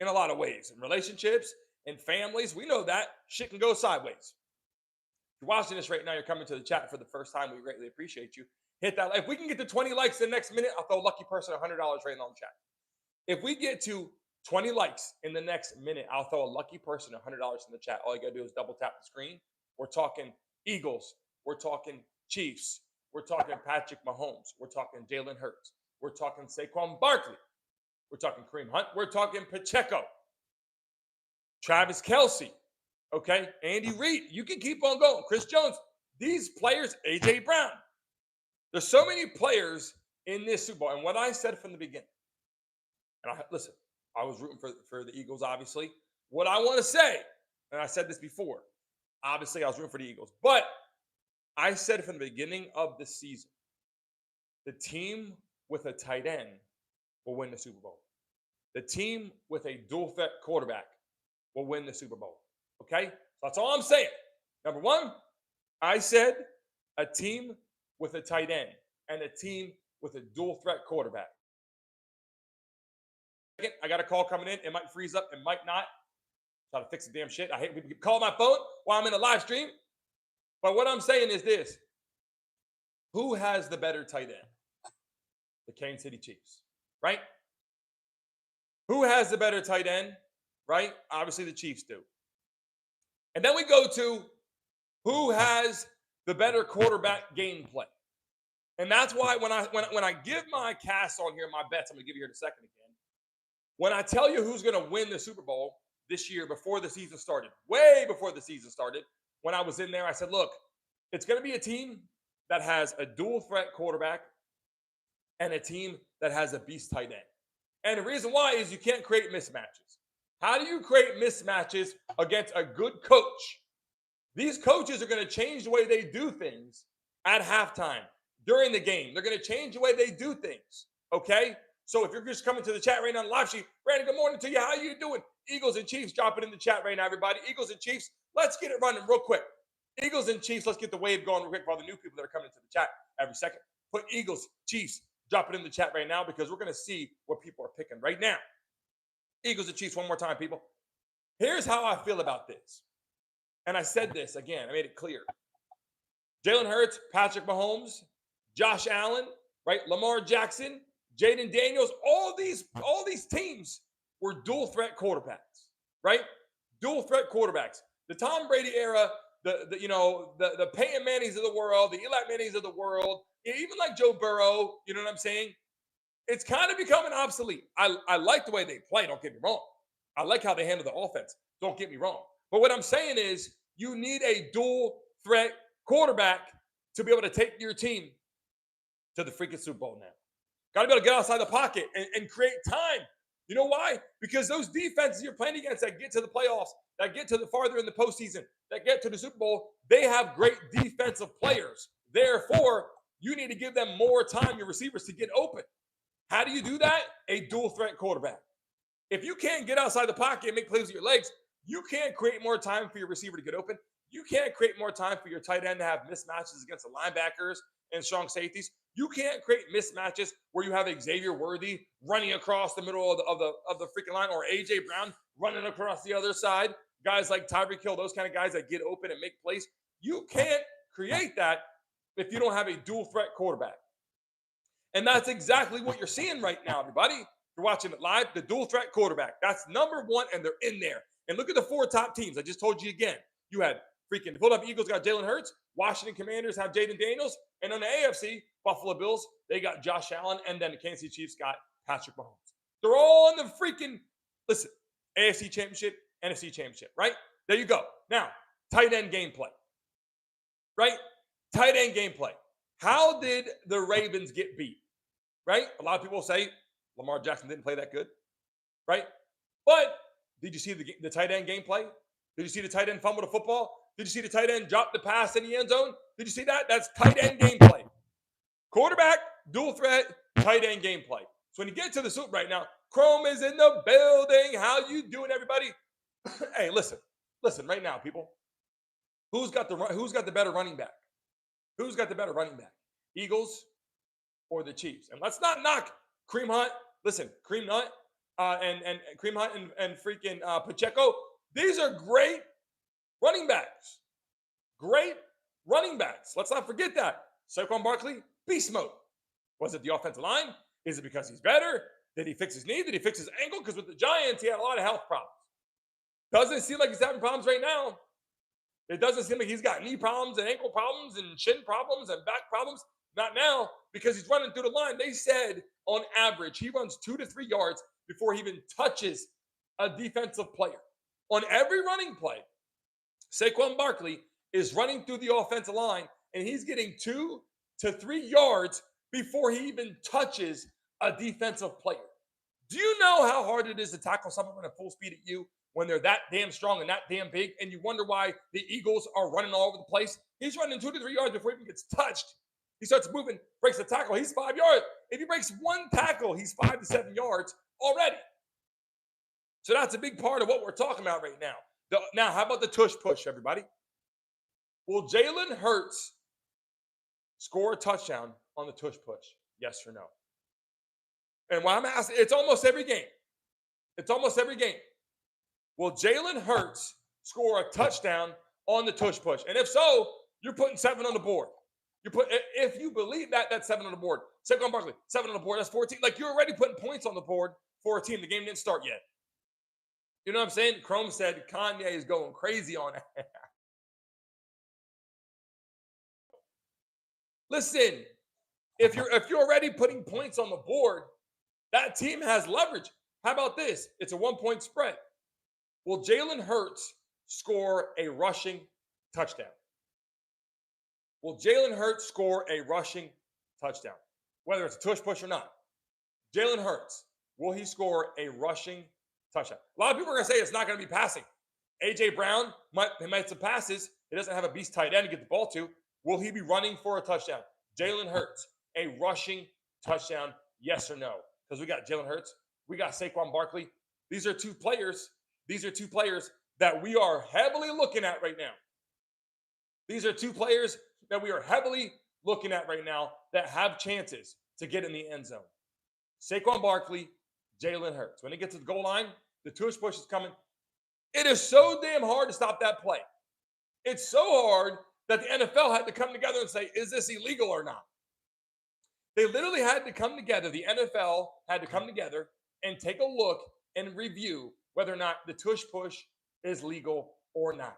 in a lot of ways, in relationships, in families. We know that shit can go sideways. If you're watching this right now, you're coming to the chat for the first time. We greatly appreciate you. Hit that like. If we can get to 20 likes in the next minute, I'll throw a lucky person $100 right now in the chat. If we get to 20 likes in the next minute, I'll throw a lucky person $100 in the chat. All you got to do is double tap the screen. We're talking Eagles. We're talking Chiefs. We're talking Patrick Mahomes. We're talking Jalen Hurts. We're talking Saquon Barkley. We're talking Kareem Hunt. We're talking Pacheco. Travis Kelce. Okay? Andy Reid. You can keep on going. Chris Jones. These players, A.J. Brown. There's so many players in this Super Bowl. And what I said from the beginning, and listen, I was rooting for the Eagles, obviously. What I want to say, and I said this before, obviously I was rooting for the Eagles, but I said from the beginning of the season, the team with a tight end will win the Super Bowl. The team with a dual threat quarterback will win the Super Bowl. Okay? So that's all I'm saying. Number one, I said a team with a tight end and a team with a dual threat quarterback. I got a call coming in. It might freeze up. It might not. Try to fix the damn shit. I hate when people call my phone while I'm in a live stream. But what I'm saying is this. Who has the better tight end? The Kansas City Chiefs, right? Who has the better tight end, right? Obviously the Chiefs do. And then we go to who has the better quarterback gameplay. And that's why when I give my cast on here, my bets, I'm going to give you here in a second again. When I tell you who's going to win the Super Bowl this year before the season started, way before the season started, when I was in there, I said, look, it's going to be a team that has a dual threat quarterback and a team that has a beast tight end. And the reason why is you can't create mismatches. How do you create mismatches against a good coach? These coaches are going to change the way they do things at halftime, during the game. They're going to change the way they do things, okay? So if you're just coming to the chat right now on the live stream, Brandon, good morning to you. How you doing? Eagles and Chiefs, drop it in the chat right now, everybody. Eagles and Chiefs, let's get it running real quick. Eagles and Chiefs, let's get the wave going real quick for all the new people that are coming into the chat every second. Put Eagles, Chiefs, drop it in the chat right now because we're going to see what people are picking right now. Eagles and Chiefs, one more time, people. Here's how I feel about this. And I said this again. I made it clear. Jalen Hurts, Patrick Mahomes, Josh Allen, right? Lamar Jackson, Jaden Daniels, all these teams were dual threat quarterbacks, right? Dual threat quarterbacks. The Tom Brady era, the Peyton Mannings of the world, the Eli Mannings of the world, even like Joe Burrow, you know what I'm saying? It's kind of becoming obsolete. I like the way they play, don't get me wrong. I like how they handle the offense, don't get me wrong. But what I'm saying is you need a dual threat quarterback to be able to take your team to the freaking Super Bowl now. Got to be able to get outside the pocket and create time. You know why? Because those defenses you're playing against that get to the playoffs, that get to the farther in the postseason, that get to the Super Bowl, they have great defensive players. Therefore, you need to give them more time, your receivers, to get open. How do you do that? A dual threat quarterback. If you can't get outside the pocket and make plays with your legs, you can't create more time for your receiver to get open. You can't create more time for your tight end to have mismatches against the linebackers and strong safeties. You can't create mismatches where you have Xavier Worthy running across the middle of the freaking line, or A.J. Brown running across the other side. Guys like Tyreek Hill, those kind of guys that get open and make plays. You can't create that if you don't have a dual threat quarterback. And that's exactly what you're seeing right now, everybody. You're watching it live, the dual threat quarterback. That's number one, and they're in there. And look at the four top teams. I just told you again. You had freaking the Philadelphia Eagles got Jalen Hurts. Washington Commanders have Jaden Daniels. And on the AFC, Buffalo Bills, they got Josh Allen. And then the Kansas City Chiefs got Patrick Mahomes. They're all in the freaking, listen, AFC Championship, NFC Championship, right? There you go. Now, tight end gameplay, right? Tight end gameplay. How did the Ravens get beat, right? A lot of people say Lamar Jackson didn't play that good, right? But did you see the tight end gameplay? Did you see the tight end fumble the football? Did you see the tight end drop the pass in the end zone? Did you see that? That's tight end gameplay. Quarterback, dual threat, tight end gameplay. So when you get to the Super right now, Chrome is in the building. How you doing, everybody? Hey, listen right now, people. Who's got the better running back? Who's got the better running back? Eagles or the Chiefs? And let's not knock Kareem Hunt. Listen, Kareem Hunt and Kareem Hunt and freaking Pacheco. These are great running backs. Great running backs. Let's not forget that. Saquon Barkley, beast mode. Was it the offensive line? Is it because he's better? Did he fix his knee? Did he fix his ankle? Because with the Giants, he had a lot of health problems. Doesn't seem like he's having problems right now. It doesn't seem like he's got knee problems and ankle problems and shin problems and back problems. Not now, because he's running through the line. They said on average, he runs 2 to 3 yards before he even touches a defensive player. On every running play, Saquon Barkley is running through the offensive line, and he's getting 2 to 3 yards before he even touches a defensive player. Do you know how hard it is to tackle someone running full speed at you when they're that damn strong and that damn big, and you wonder why the Eagles are running all over the place? He's running 2 to 3 yards before he even gets touched. He starts moving, breaks the tackle. He's 5 yards. If he breaks one tackle, he's 5 to 7 yards already. So that's a big part of what we're talking about right now. Now, how about the tush push, everybody? Will Jalen Hurts score a touchdown on the tush push? Yes or no? And why I'm asking, it's almost every game. It's almost every game. Will Jalen Hurts score a touchdown on the tush push? And if so, you're putting 7 on the board. If you believe that, that's 7 on the board. Saquon Barkley, 7 on the board. That's 14. Like, you're already putting points on the board for a team. The game didn't start yet. You know what I'm saying? Chrome said Kanye is going crazy on it. Listen, if you're already putting points on the board, that team has leverage. How about this? It's a 1-point spread. Will Jalen Hurts score a rushing touchdown? Will Jalen Hurts score a rushing touchdown? Whether it's a tush push or not. Jalen Hurts, will he score a rushing touchdown? A lot of people are going to say it's not going to be passing. A.J. Brown might some passes. He doesn't have a beast tight end to get the ball to. Will he be running for a touchdown? Jalen Hurts, a rushing touchdown, yes or no? Because we got Jalen Hurts. We got Saquon Barkley. These are two players. These are two players that we are heavily looking at right now. These are two players that we are heavily looking at right now that have chances to get in the end zone. Saquon Barkley, Jalen Hurts. When they get to the goal line, the tush push is coming. It is so damn hard to stop that play. It's so hard that the NFL had to come together and say, is this illegal or not? They literally had to come together. The NFL had to come together and take a look and review whether or not the tush push is legal or not.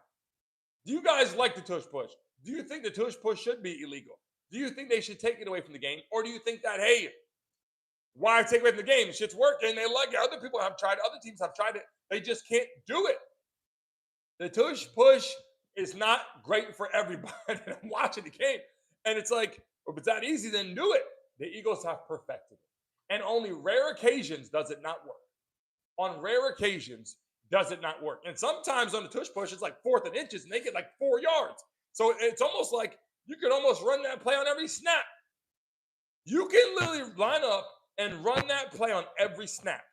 Do you guys like the tush push? Do you think the tush push should be illegal? Do you think they should take it away from the game? Or do you think that, hey, why take it away from the game? The shit's working. They like it. Other people have tried it. Other teams have tried it. They just can't do it. The tush push is not great for everybody. I'm watching the game. And it's like, if it's that easy, then do it. The Eagles have perfected it. And only rare occasions does it not work. On rare occasions, does it not work? And sometimes on the tush push, it's like 4th and inches, and they get like 4 yards. So it's almost like you could almost run that play on every snap. You can literally line up and run that play on every snap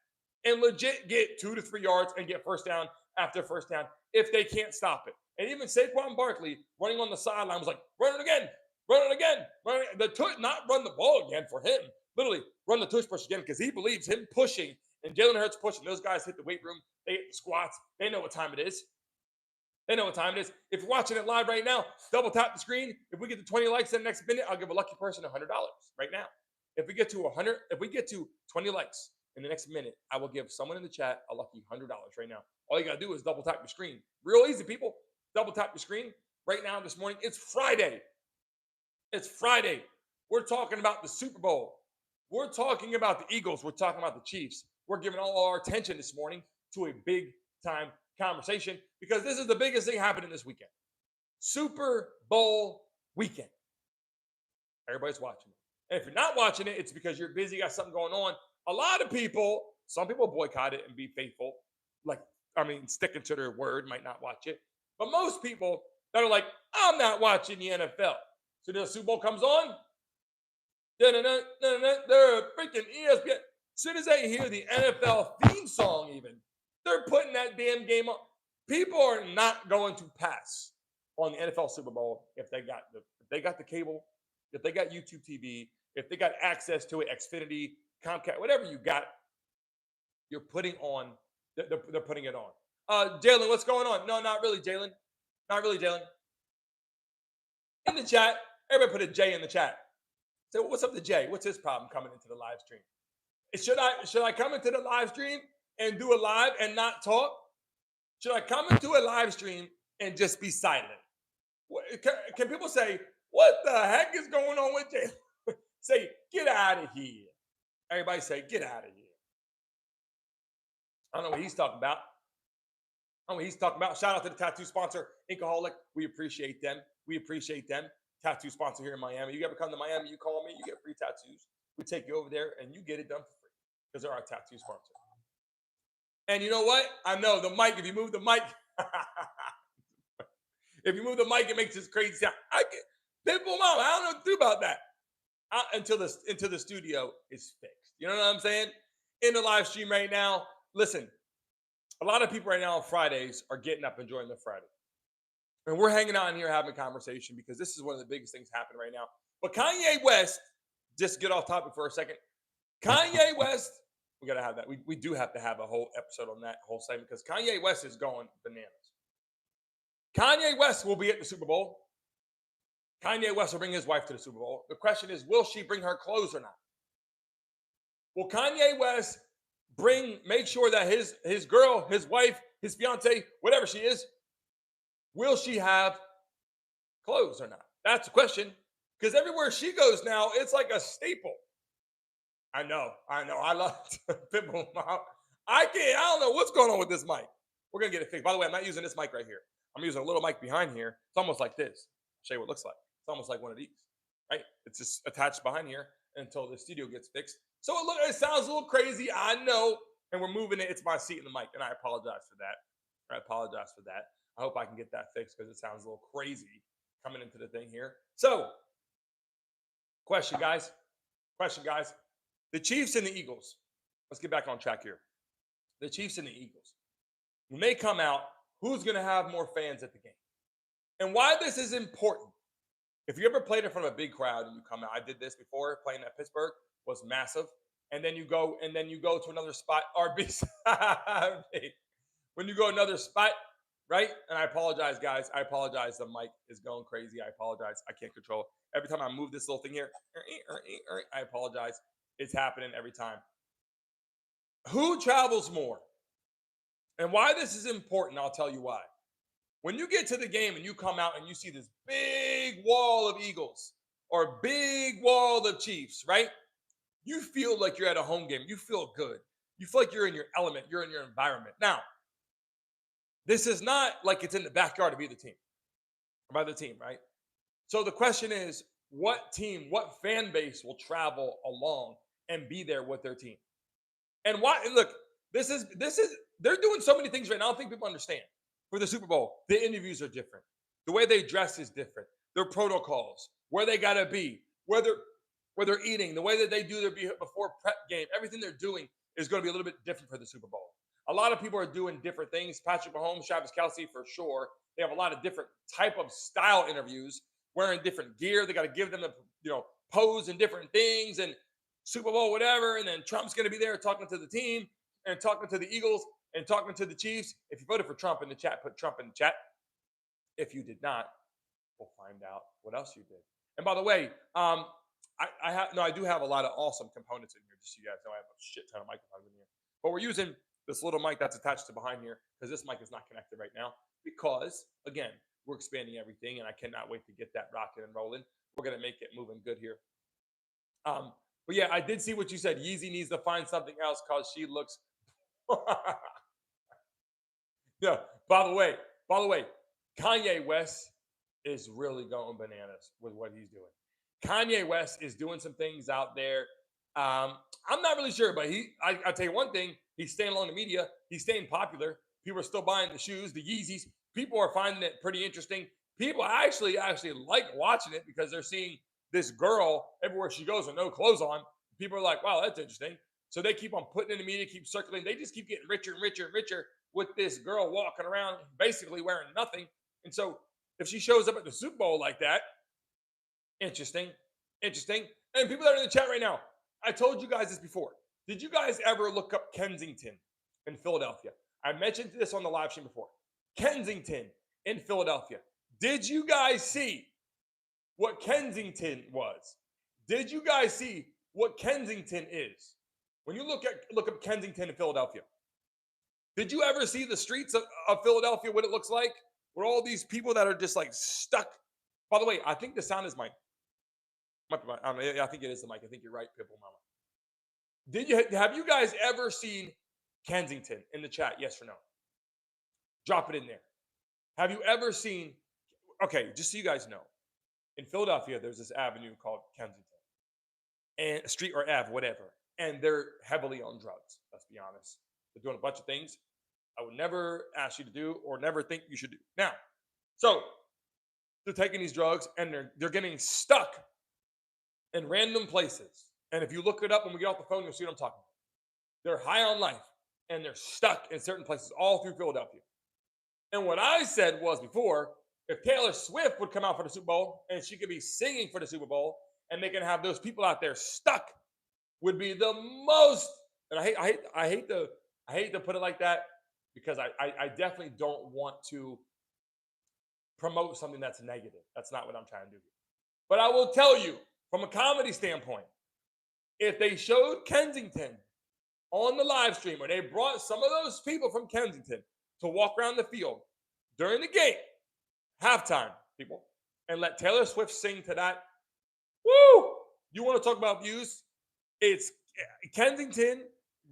and legit get 2 to 3 yards and get first down after first down if they can't stop it. And even Saquon Barkley running on the sideline was like, run it again, run it again. Run it. Not run the ball again for him. Literally run the tush push again because he believes him pushing and Jalen Hurts pushing. Those guys hit the weight room. They hit the squats. They know what time it is. They know what time it is. If you're watching it live right now, double tap the screen. If we get to 20 likes in the next minute, I'll give a lucky person $100 right now. If we get to 20 likes in the next minute, I will give someone in the chat a lucky $100 right now. All you got to do is double tap your screen. Real easy, people. Double tap your screen right now this morning. It's Friday. It's Friday. We're talking about the Super Bowl. We're talking about the Eagles. We're talking about the Chiefs. We're giving all our attention this morning to a big-time conversation because this is the biggest thing happening this weekend. Super Bowl weekend. Everybody's watching it. And if you're not watching it, it's because you're busy, got something going on. A lot of people, some people boycott it and be faithful. Sticking to their word, might not watch it. But most people that are like, I'm not watching the NFL. So the Super Bowl comes on. They're freaking ESPN. As soon as they hear the NFL theme song even, they're putting that damn game on. People are not going to pass on the NFL Super Bowl if they got the cable, if they got YouTube TV, if they got access to it, Xfinity, Comcast, whatever you got, they're putting it on. Jalen, what's going on? No, not really, Jalen. Not really, Jalen. In the chat, everybody put a J in the chat. So what's up to Jay? What's his problem coming into the live stream? Should I come into the live stream and do a live and not talk? Should I come into a live stream and just be silent? Can people say, what the heck is going on with Jay? Say, get out of here. Everybody say, get out of here. I don't know what he's talking about. I don't know what he's talking about. Shout out to the tattoo sponsor, Inkaholic. We appreciate them. Tattoo sponsor here in Miami. You ever come to Miami, you call me, you get free tattoos. We take you over there and you get it done for free because they're our tattoo sponsor. And you know what? I know the mic, if you move the mic, it makes this crazy sound. Pitbull Mom, I don't know what to do about that. Until the studio is fixed. You know what I'm saying? In the live stream right now, listen, a lot of people right now on Fridays are getting up enjoying their Friday. And we're hanging out in here having a conversation because this is one of the biggest things happening right now. But Kanye West, just get off topic for a second. Kanye West, we got to have that. We do have to have a whole episode on that whole segment because Kanye West is going bananas. Kanye West will be at the Super Bowl. Kanye West will bring his wife to the Super Bowl. The question is, will she bring her clothes or not? Will Kanye West make sure that his girl, his wife, his fiance, whatever she is, will she have clothes or not? That's the question. Because everywhere she goes now, it's like a staple. I know. I love Pitbull Mom. I don't know what's going on with this mic. We're going to get it fixed. By the way, I'm not using this mic right here. I'm using a little mic behind here. It's almost like this. I'll show you what it looks like. It's almost like one of these, right? It's just attached behind here until the studio gets fixed. So it sounds a little crazy. I know. And we're moving it. It's my seat in the mic. And I apologize for that. I hope I can get that fixed because it sounds a little crazy coming into the thing here. So, question, guys. The Chiefs and the Eagles. Let's get back on track here. The Chiefs and the Eagles. When they come out, who's going to have more fans at the game? And why this is important. If you ever played in front of a big crowd and you come out, I did this before, playing at Pittsburgh was massive. And then you go to another spot, when you go another spot, right? And I apologize, guys. The mic is going crazy. I apologize. I can't control it. Every time I move this little thing here, I apologize. It's happening every time. Who travels more? And why this is important, I'll tell you why. When you get to the game and you come out and you see this big wall of Eagles or big wall of Chiefs, right? You feel like you're at a home game. You feel good. You feel like you're in your element. You're in your environment. Now, this is not like it's in the backyard to be the team, by the team, right? So the question is, what team, what fan base will travel along and be there with their team? And why? Look, this is they're doing so many things right now. I don't think people understand. For the Super Bowl, the interviews are different. The way they dress is different. Their protocols, where they gotta be, where they're eating, the way that they do their before prep game, everything they're doing is going to be a little bit different for the Super Bowl. A lot of people are doing different things. Patrick Mahomes, Kelce, for sure. They have a lot of different type of style interviews, wearing different gear. They got to give them the pose and different things and Super Bowl whatever. And then Trump's going to be there talking to the team and talking to the Eagles and talking to the Chiefs. If you voted for Trump in the chat, put Trump in the chat. If you did not, we'll find out what else you did. And by the way, I do have a lot of awesome components in here. Just so you guys know, I have a shit ton of microphones in here. But we're using this little mic that's attached to behind here because this mic is not connected right now because, again, we're expanding everything and I cannot wait to get that rocking and rolling. We're going to make it moving good here. But yeah, I did see what you said. Yeezy needs to find something else because she looks. Yeah. By the way, Kanye West is really going bananas with what he's doing. Kanye West is doing some things out there. I'm not really sure, but I'll tell you one thing. He's staying along the media. He's staying popular. People are still buying the shoes, the Yeezys. People are finding it pretty interesting. People actually like watching it because they're seeing this girl everywhere she goes with no clothes on. People are like, wow, that's interesting. So they keep on putting in the media, keep circulating. They just keep getting richer and richer and richer with this girl walking around basically wearing nothing. And so if she shows up at the Super Bowl like that, interesting. And people that are in the chat right now, I told you guys this before. Did you guys ever look up Kensington in Philadelphia? I mentioned this on the live stream before. Kensington in Philadelphia. Did you guys see what Kensington was? Did you guys see what Kensington is? When you look up Kensington in Philadelphia, did you ever see the streets of Philadelphia, what it looks like? Where all these people that are just like stuck. By the way, I think the sound is mine. I think it is the mic. I think you're right, Pitbull Mama. Have you guys ever seen Kensington in the chat? Yes or no? Drop it in there. Have you ever seen? Okay, just so you guys know, in Philadelphia, there's this avenue called Kensington, and a street or Ave, whatever, and they're heavily on drugs. Let's be honest. They're doing a bunch of things I would never ask you to do or never think you should do. Now, so they're taking these drugs and they're getting stuck in random places. And if you look it up when we get off the phone, you'll see what I'm talking about. They're high on life and they're stuck in certain places all through Philadelphia. And what I said was before, if Taylor Swift would come out for the Super Bowl and she could be singing for the Super Bowl and they can have those people out there stuck, would be the most. And I hate to put it like that because I definitely don't want to promote something that's negative. That's not what I'm trying to do here. But I will tell you, from a comedy standpoint, if they showed Kensington on the live stream or they brought some of those people from Kensington to walk around the field during the game, halftime, people, and let Taylor Swift sing to that, woo! You want to talk about views? It's Kensington.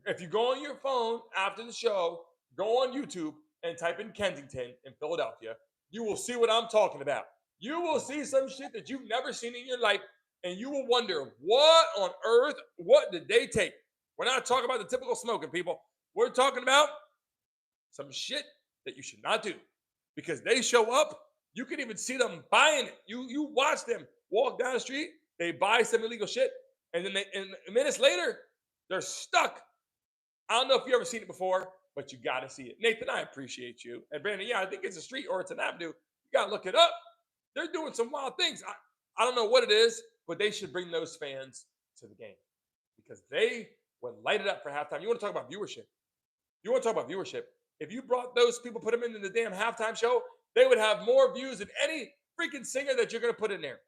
If you go on your phone after the show, go on YouTube and type in Kensington in Philadelphia, you will see what I'm talking about. You will see some shit that you've never seen in your life, and you will wonder, what on earth, what did they take? We're not talking about the typical smoking, people. We're talking about some shit that you should not do because they show up. You can even see them buying it. You watch them walk down the street, they buy some illegal shit, and then and minutes later, they're stuck. I don't know if you've ever seen it before, but you got to see it. Nathan, I appreciate you. And Brandon, yeah, I think it's a street or it's an avenue. You got to look it up. They're doing some wild things. I don't know what it is, but they should bring those fans to the game because they would light it up for halftime. You want to talk about viewership? You want to talk about viewership? If you brought those people, put them in the damn halftime show, they would have more views than any freaking singer that you're going to put in there.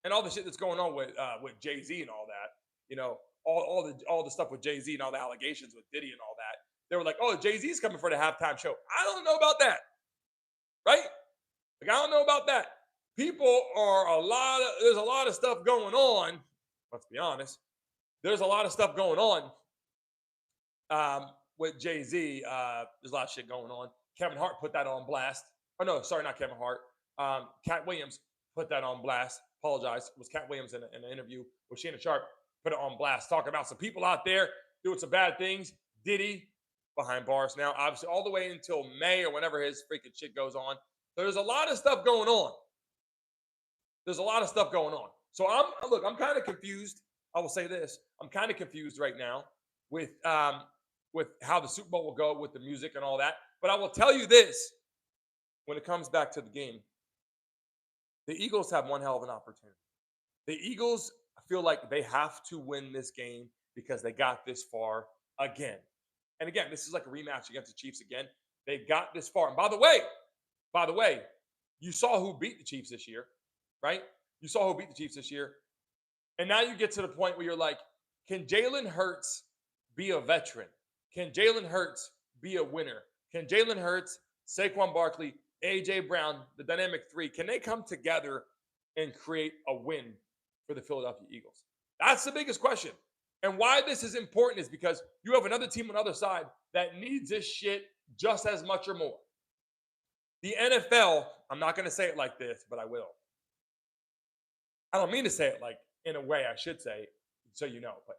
And all the shit that's going on with Jay-Z and all that, you know, all the stuff with Jay-Z and all the allegations with Diddy and all that. They were like, oh, Jay-Z's coming for the halftime show. I don't know about that. Right? Like, I don't know about that. People are there's a lot of stuff going on. Let's be honest. There's a lot of stuff going on with Jay-Z. There's a lot of shit going on. Kevin Hart put that on blast. Oh, no, sorry, not Kevin Hart. Cat Williams put that on blast. Apologize. It was Cat Williams in an interview with Shannon Sharp. Put it on blast. Talking about some people out there doing some bad things. Diddy behind bars now, obviously, all the way until May or whenever his freaking shit goes on. So there's a lot of stuff going on. There's a lot of stuff going on. So I'm kind of confused. I will say this. I'm kind of confused right now with how the Super Bowl will go with the music and all that. But I will tell you this. When it comes back to the game, the Eagles have one hell of an opportunity. The Eagles feel like they have to win this game because they got this far again. And again, this is like a rematch against the Chiefs again. They got this far. And by the way, you saw who beat the Chiefs this year, right? You saw who beat the Chiefs this year. And now you get to the point where you're like, can Jalen Hurts be a veteran? Can Jalen Hurts be a winner? Can Jalen Hurts, Saquon Barkley, A.J. Brown, the dynamic three, can they come together and create a win for the Philadelphia Eagles? That's the biggest question. And why this is important is because you have another team on the other side that needs this shit just as much or more. The NFL, I'm not going to say it like this, but I will. I don't mean to say it like in a way I should say, so you know. But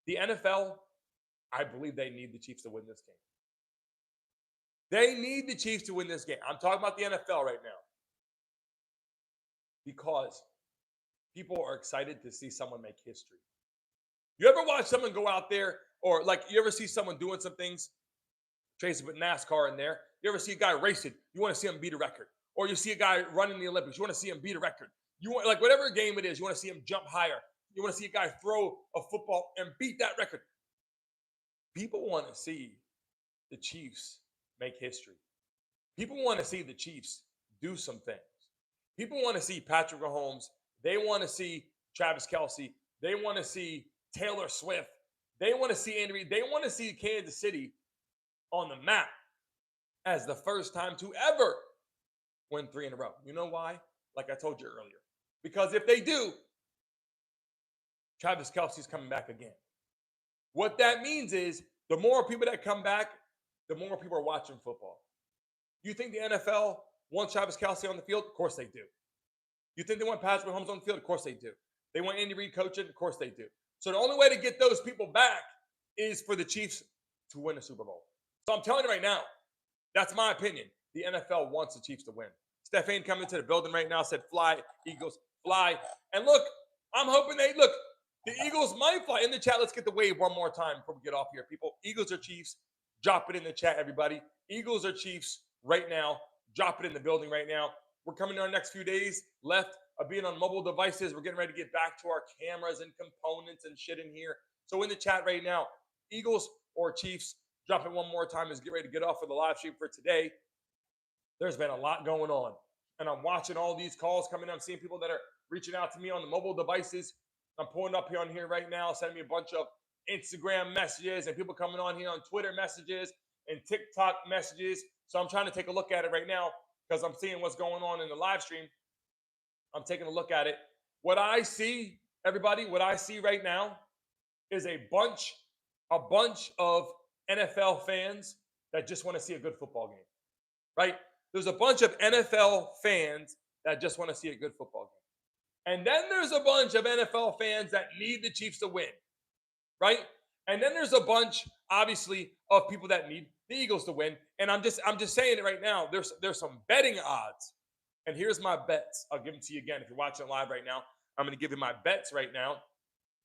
the NFL, I believe they need the Chiefs to win this game. They need the Chiefs to win this game. I'm talking about the NFL right now. Because people are excited to see someone make history. You ever watch someone go out there, or like you ever see someone doing some things? Tracy put NASCAR in there. You ever see a guy racing? You want to see him beat a record. Or you see a guy running the Olympics. You want to see him beat a record. You want, like, whatever game it is, you want to see him jump higher. You want to see a guy throw a football and beat that record. People want to see the Chiefs make history. People want to see the Chiefs do some things. People want to see Patrick Mahomes. They want to see Travis Kelce. They want to see Taylor Swift. They want to see Andy Reid. They want to see Kansas City on the map as the first time to ever win 3 in a row. You know why? Like I told you earlier. Because if they do, Travis Kelce's coming back again. What that means is the more people that come back, the more people are watching football. You think the NFL wants Travis Kelce on the field? Of course they do. You think they want Patrick Mahomes on the field? Of course they do. They want Andy Reid coaching? Of course they do. So the only way to get those people back is for the Chiefs to win a Super Bowl. So I'm telling you right now, that's my opinion. The NFL wants the Chiefs to win. Stephane coming into the building right now said, fly, Eagles, fly. And look, I'm hoping the Eagles might fly. In the chat, let's get the wave one more time before we get off here, people. Eagles or Chiefs? Drop it in the chat, everybody. Eagles or Chiefs right now. Drop it in the building right now. We're coming in our next few days left of being on mobile devices. We're getting ready to get back to our cameras and components and shit in here. So in the chat right now, Eagles or Chiefs? Drop it one more time as get ready to get off for the live stream for today. There's been a lot going on. And I'm watching all these calls coming. I'm seeing people that are reaching out to me on the mobile devices. I'm pulling up here on here right now, sending me a bunch of Instagram messages and people coming on here on Twitter messages and TikTok messages. So I'm trying to take a look at it right now because I'm seeing what's going on in the live stream. I'm taking a look at it. What I see, everybody, what I see right now is a bunch of NFL fans that just want to see a good football game, right? There's a bunch of NFL fans that just want to see a good football game. And then there's a bunch of NFL fans that need the Chiefs to win, right? And then there's a bunch, obviously, of people that need the Eagles to win. And I'm just saying it right now. There's some betting odds. And here's my bets. I'll give them to you again. If you're watching live right now, I'm going to give you my bets right now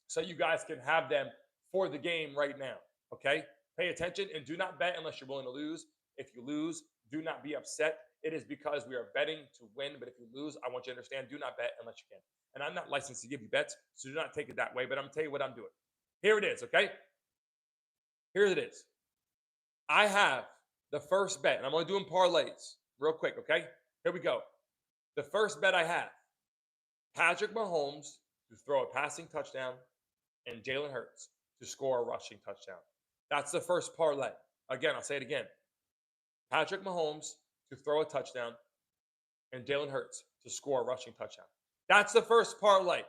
so you guys can have them for the game right now, okay? Pay attention and do not bet unless you're willing to lose. If you lose, do not be upset. It is because we are betting to win. But if you lose, I want you to understand, do not bet unless you can. And I'm not licensed to give you bets, so do not take it that way. But I'm going to tell you what I'm doing. Here it is, okay? Here it is. I have the first bet, and I'm only doing parlays real quick, okay? Here we go. The first bet I have, Patrick Mahomes to throw a passing touchdown and Jalen Hurts to score a rushing touchdown. That's the first parlay. Again, I'll say it again. Patrick Mahomes to throw a touchdown and Jalen Hurts to score a rushing touchdown. That's the first parlay.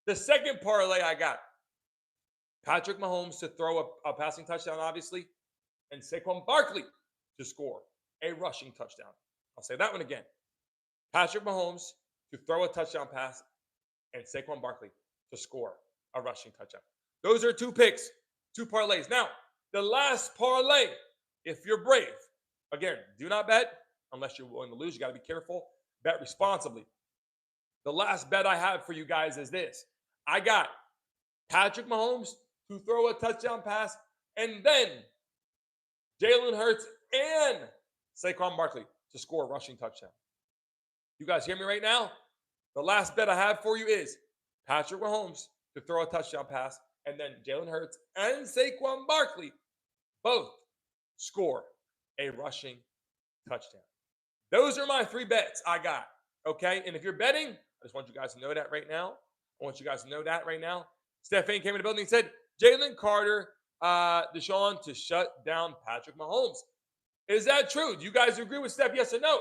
The second parlay I got, Patrick Mahomes to throw a passing touchdown, obviously, and Saquon Barkley to score a rushing touchdown. I'll say that one again. Patrick Mahomes to throw a touchdown pass and Saquon Barkley to score a rushing touchdown. Those are 2 picks, 2 parlays. Now, the last parlay, if you're brave, again, do not bet unless you're willing to lose. You got to be careful. Bet responsibly. The last bet I have for you guys is this. I got Patrick Mahomes to throw a touchdown pass and then Jalen Hurts and Saquon Barkley to score a rushing touchdown. You guys hear me right now? The last bet I have for you is Patrick Mahomes to throw a touchdown pass and then Jalen Hurts and Saquon Barkley both score a rushing touchdown. Those are my 3 bets I got, okay? And if you're betting, I just want you guys to know that right now. Stephane came in the building and said, Jalen Carter, Deshaun to shut down Patrick Mahomes. Is that true? Do you guys agree with Steph, yes or no?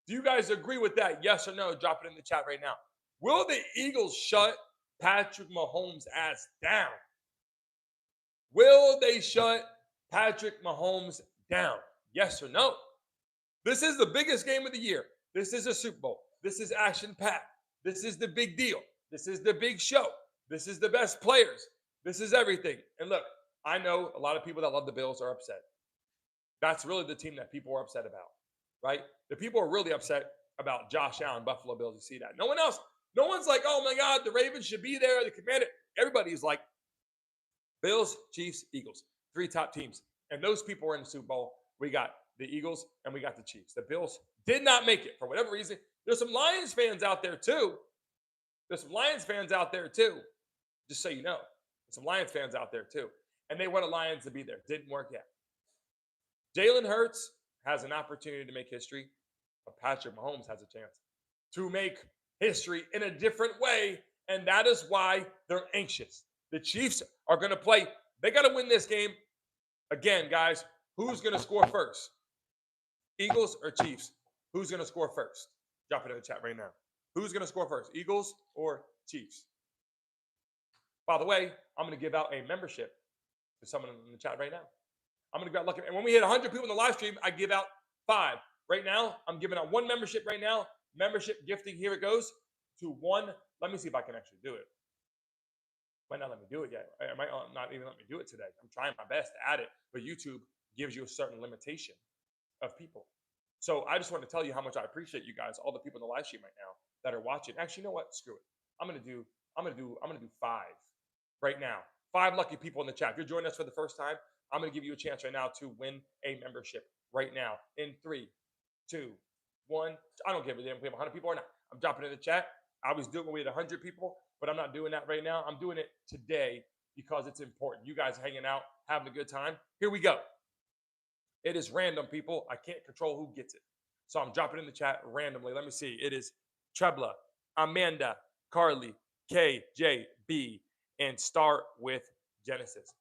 Do you guys agree with that, yes or no? Drop it in the chat right now. Will the Eagles shut Patrick Mahomes' ass down? Will they shut Patrick Mahomes down? Yes or no? This is the biggest game of the year. This is a Super Bowl. This is action-packed. This is the big deal. This is the big show. This is the best players. This is everything. And look, I know a lot of people that love the Bills are upset. That's really the team that people are upset about, right? The people are really upset about Josh Allen, Buffalo Bills. You see that. No one else. No one's like, oh, my God, the Ravens should be there. The Commander. Everybody's like, Bills, Chiefs, Eagles. 3 top teams. And those people are in the Super Bowl. We got the Eagles and we got the Chiefs. The Bills did not make it for whatever reason. There's some Lions fans out there, too. Just so you know. There's some Lions fans out there, too. And they wanted Lions to be there. Didn't work yet. Jalen Hurts has an opportunity to make history, but Patrick Mahomes has a chance to make history in a different way, and that is why they're anxious. The Chiefs are going to play. They got to win this game. Again, guys, who's going to score first? Eagles or Chiefs? Who's going to score first? Drop it in the chat right now. Who's going to score first? Eagles or Chiefs? By the way, I'm going to give out a membership to someone in the chat right now. I'm going to go out lucky. And when we hit 100 people in the live stream, I give out 5. Right now, I'm giving out 1 membership right now. Membership gifting, here it goes, to 1. Let me see if I can actually do it. Might not let me do it yet. It might not even let me do it today. I'm trying my best to add it, but YouTube gives you a certain limitation of people. So I just want to tell you how much I appreciate you guys, all the people in the live stream right now that are watching. Actually, you know what? Screw it. I'm gonna do 5 right now. 5 lucky people in the chat. If you're joining us for the first time, I'm gonna give you a chance right now to win a membership right now. In 3, 2, 1. I don't give a damn if we have 100 people or not. I'm dropping it in the chat. I always do it when we had 100 people, but I'm not doing that right now. I'm doing it today because it's important. You guys hanging out, having a good time. Here we go. It is random, people. I can't control who gets it. So I'm dropping it in the chat randomly. Let me see. It is Trebla, Amanda, Carly, KJB, and start with Genesis.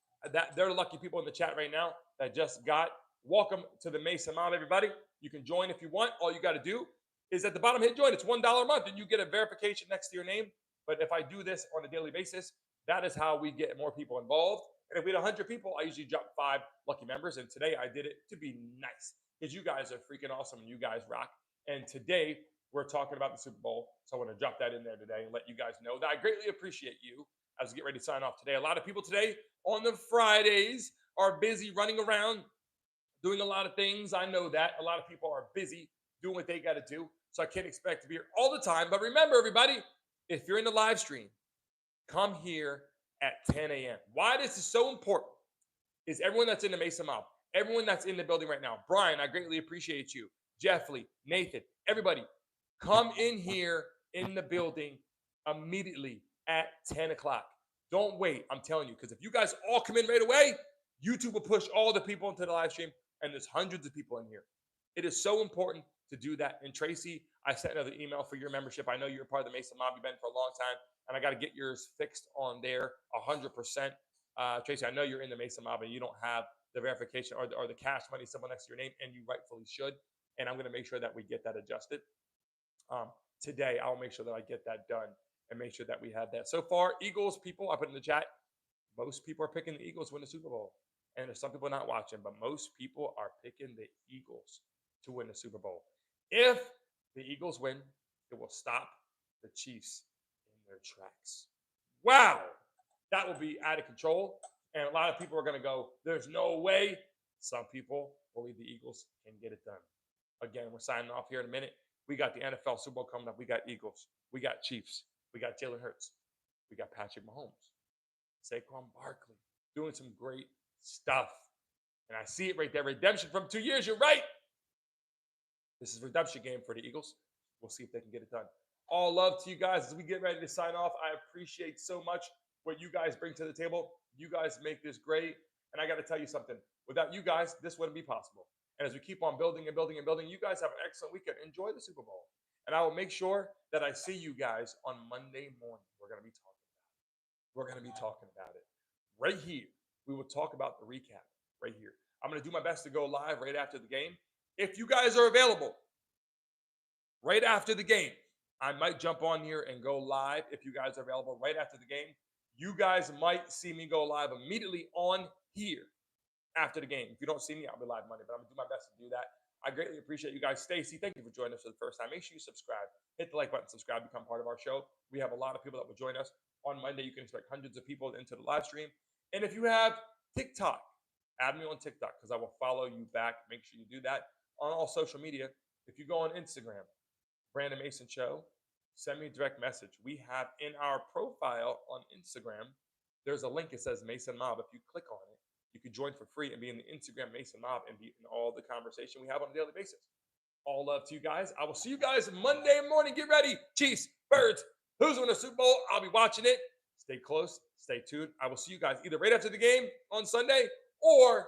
They're lucky people in the chat right now that just got. Welcome to the Mason Mob, everybody. You can join if you want. All you got to do is at the bottom, hit join. It's $1 a month, and you get a verification next to your name. But if I do this on a daily basis, that is how we get more people involved. And if we had 100 people, I usually drop 5 lucky members. And today I did it to be nice because you guys are freaking awesome and you guys rock. And today we're talking about the Super Bowl. So I want to drop that in there today and let you guys know that I greatly appreciate you as we get ready to sign off today. A lot of people today on the Fridays are busy running around doing a lot of things. I know that. A lot of people are busy doing what they got to do. So I can't expect to be here all the time. But remember, everybody, if you're in the live stream, come here at 10 a.m. Why this is so important is everyone that's in the Mason Mob, everyone that's in the building right now. Brian, I greatly appreciate you. Jeff Lee, Nathan, everybody, come in here in the building immediately at 10 o'clock. Don't wait, I'm telling you, because if you guys all come in right away, YouTube will push all the people into the live stream, and there's hundreds of people in here. It is so important to do that. And Tracy, I sent another email for your membership. I know you're part of the Mason Mob. You've been for a long time, and I got to get yours fixed on there 100%. Tracy, I know you're in the Mason Mob, and you don't have the verification or the cash money symbol next to your name, and you rightfully should. And I'm going to make sure that we get that adjusted. Today, I'll make sure that I get that done and make sure that we have that. So far, Eagles people, I put in the chat, most people are picking the Eagles to win the Super Bowl. And there's some people not watching, but most people are picking the Eagles to win the Super Bowl. If the Eagles win, it will stop the Chiefs in their tracks. Wow, that will be out of control. And a lot of people are going to go, there's no way. Some people believe the Eagles can get it done. Again, we're signing off here in a minute. We got the NFL Super Bowl coming up. We got Eagles. We got Chiefs. We got Jalen Hurts. We got Patrick Mahomes. Saquon Barkley doing some great stuff. And I see it right there. Redemption from 2 years. You're right. This is a redemption game for the Eagles. We'll see if they can get it done. All love to you guys as we get ready to sign off. I appreciate so much what you guys bring to the table. You guys make this great. And I got to tell you something. Without you guys, this wouldn't be possible. And as we keep on building and building and building, you guys have an excellent weekend. Enjoy the Super Bowl. And I will make sure that I see you guys on Monday morning. We're going to be talking about it. We're going to be talking about it right here. We will talk about the recap right here. I'm going to do my best to go live right after the game. If you guys are available right after the game, I might jump on here and go live. If you guys are available right after the game, you guys might see me go live immediately on here after the game. If you don't see me, I'll be live Monday, but I'm going to do my best to do that. I greatly appreciate you guys. Stacy, thank you for joining us for the first time. Make sure you subscribe. Hit the like button, subscribe, become part of our show. We have a lot of people that will join us. On Monday, you can expect hundreds of people into the live stream. And if you have TikTok, add me on TikTok because I will follow you back. Make sure you do that on all social media. If you go on Instagram, Brandon Mason Show, send me a direct message. We have in our profile on Instagram, there's a link. It says Mason Mob. If you click on it, you can join for free and be in the Instagram Mason Mob and be in all the conversation we have on a daily basis. All love to you guys. I will see you guys Monday morning. Get ready. Chiefs, Birds, who's winning the Super Bowl? I'll be watching it. Stay close. Stay tuned. I will see you guys either right after the game on Sunday or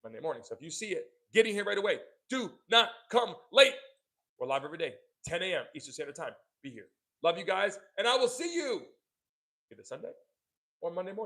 Monday morning. So if you see it, getting here right away. Do not come late. We're live every day, 10 a.m. Eastern Standard Time. Be here. Love you guys, and I will see you either Sunday or Monday morning.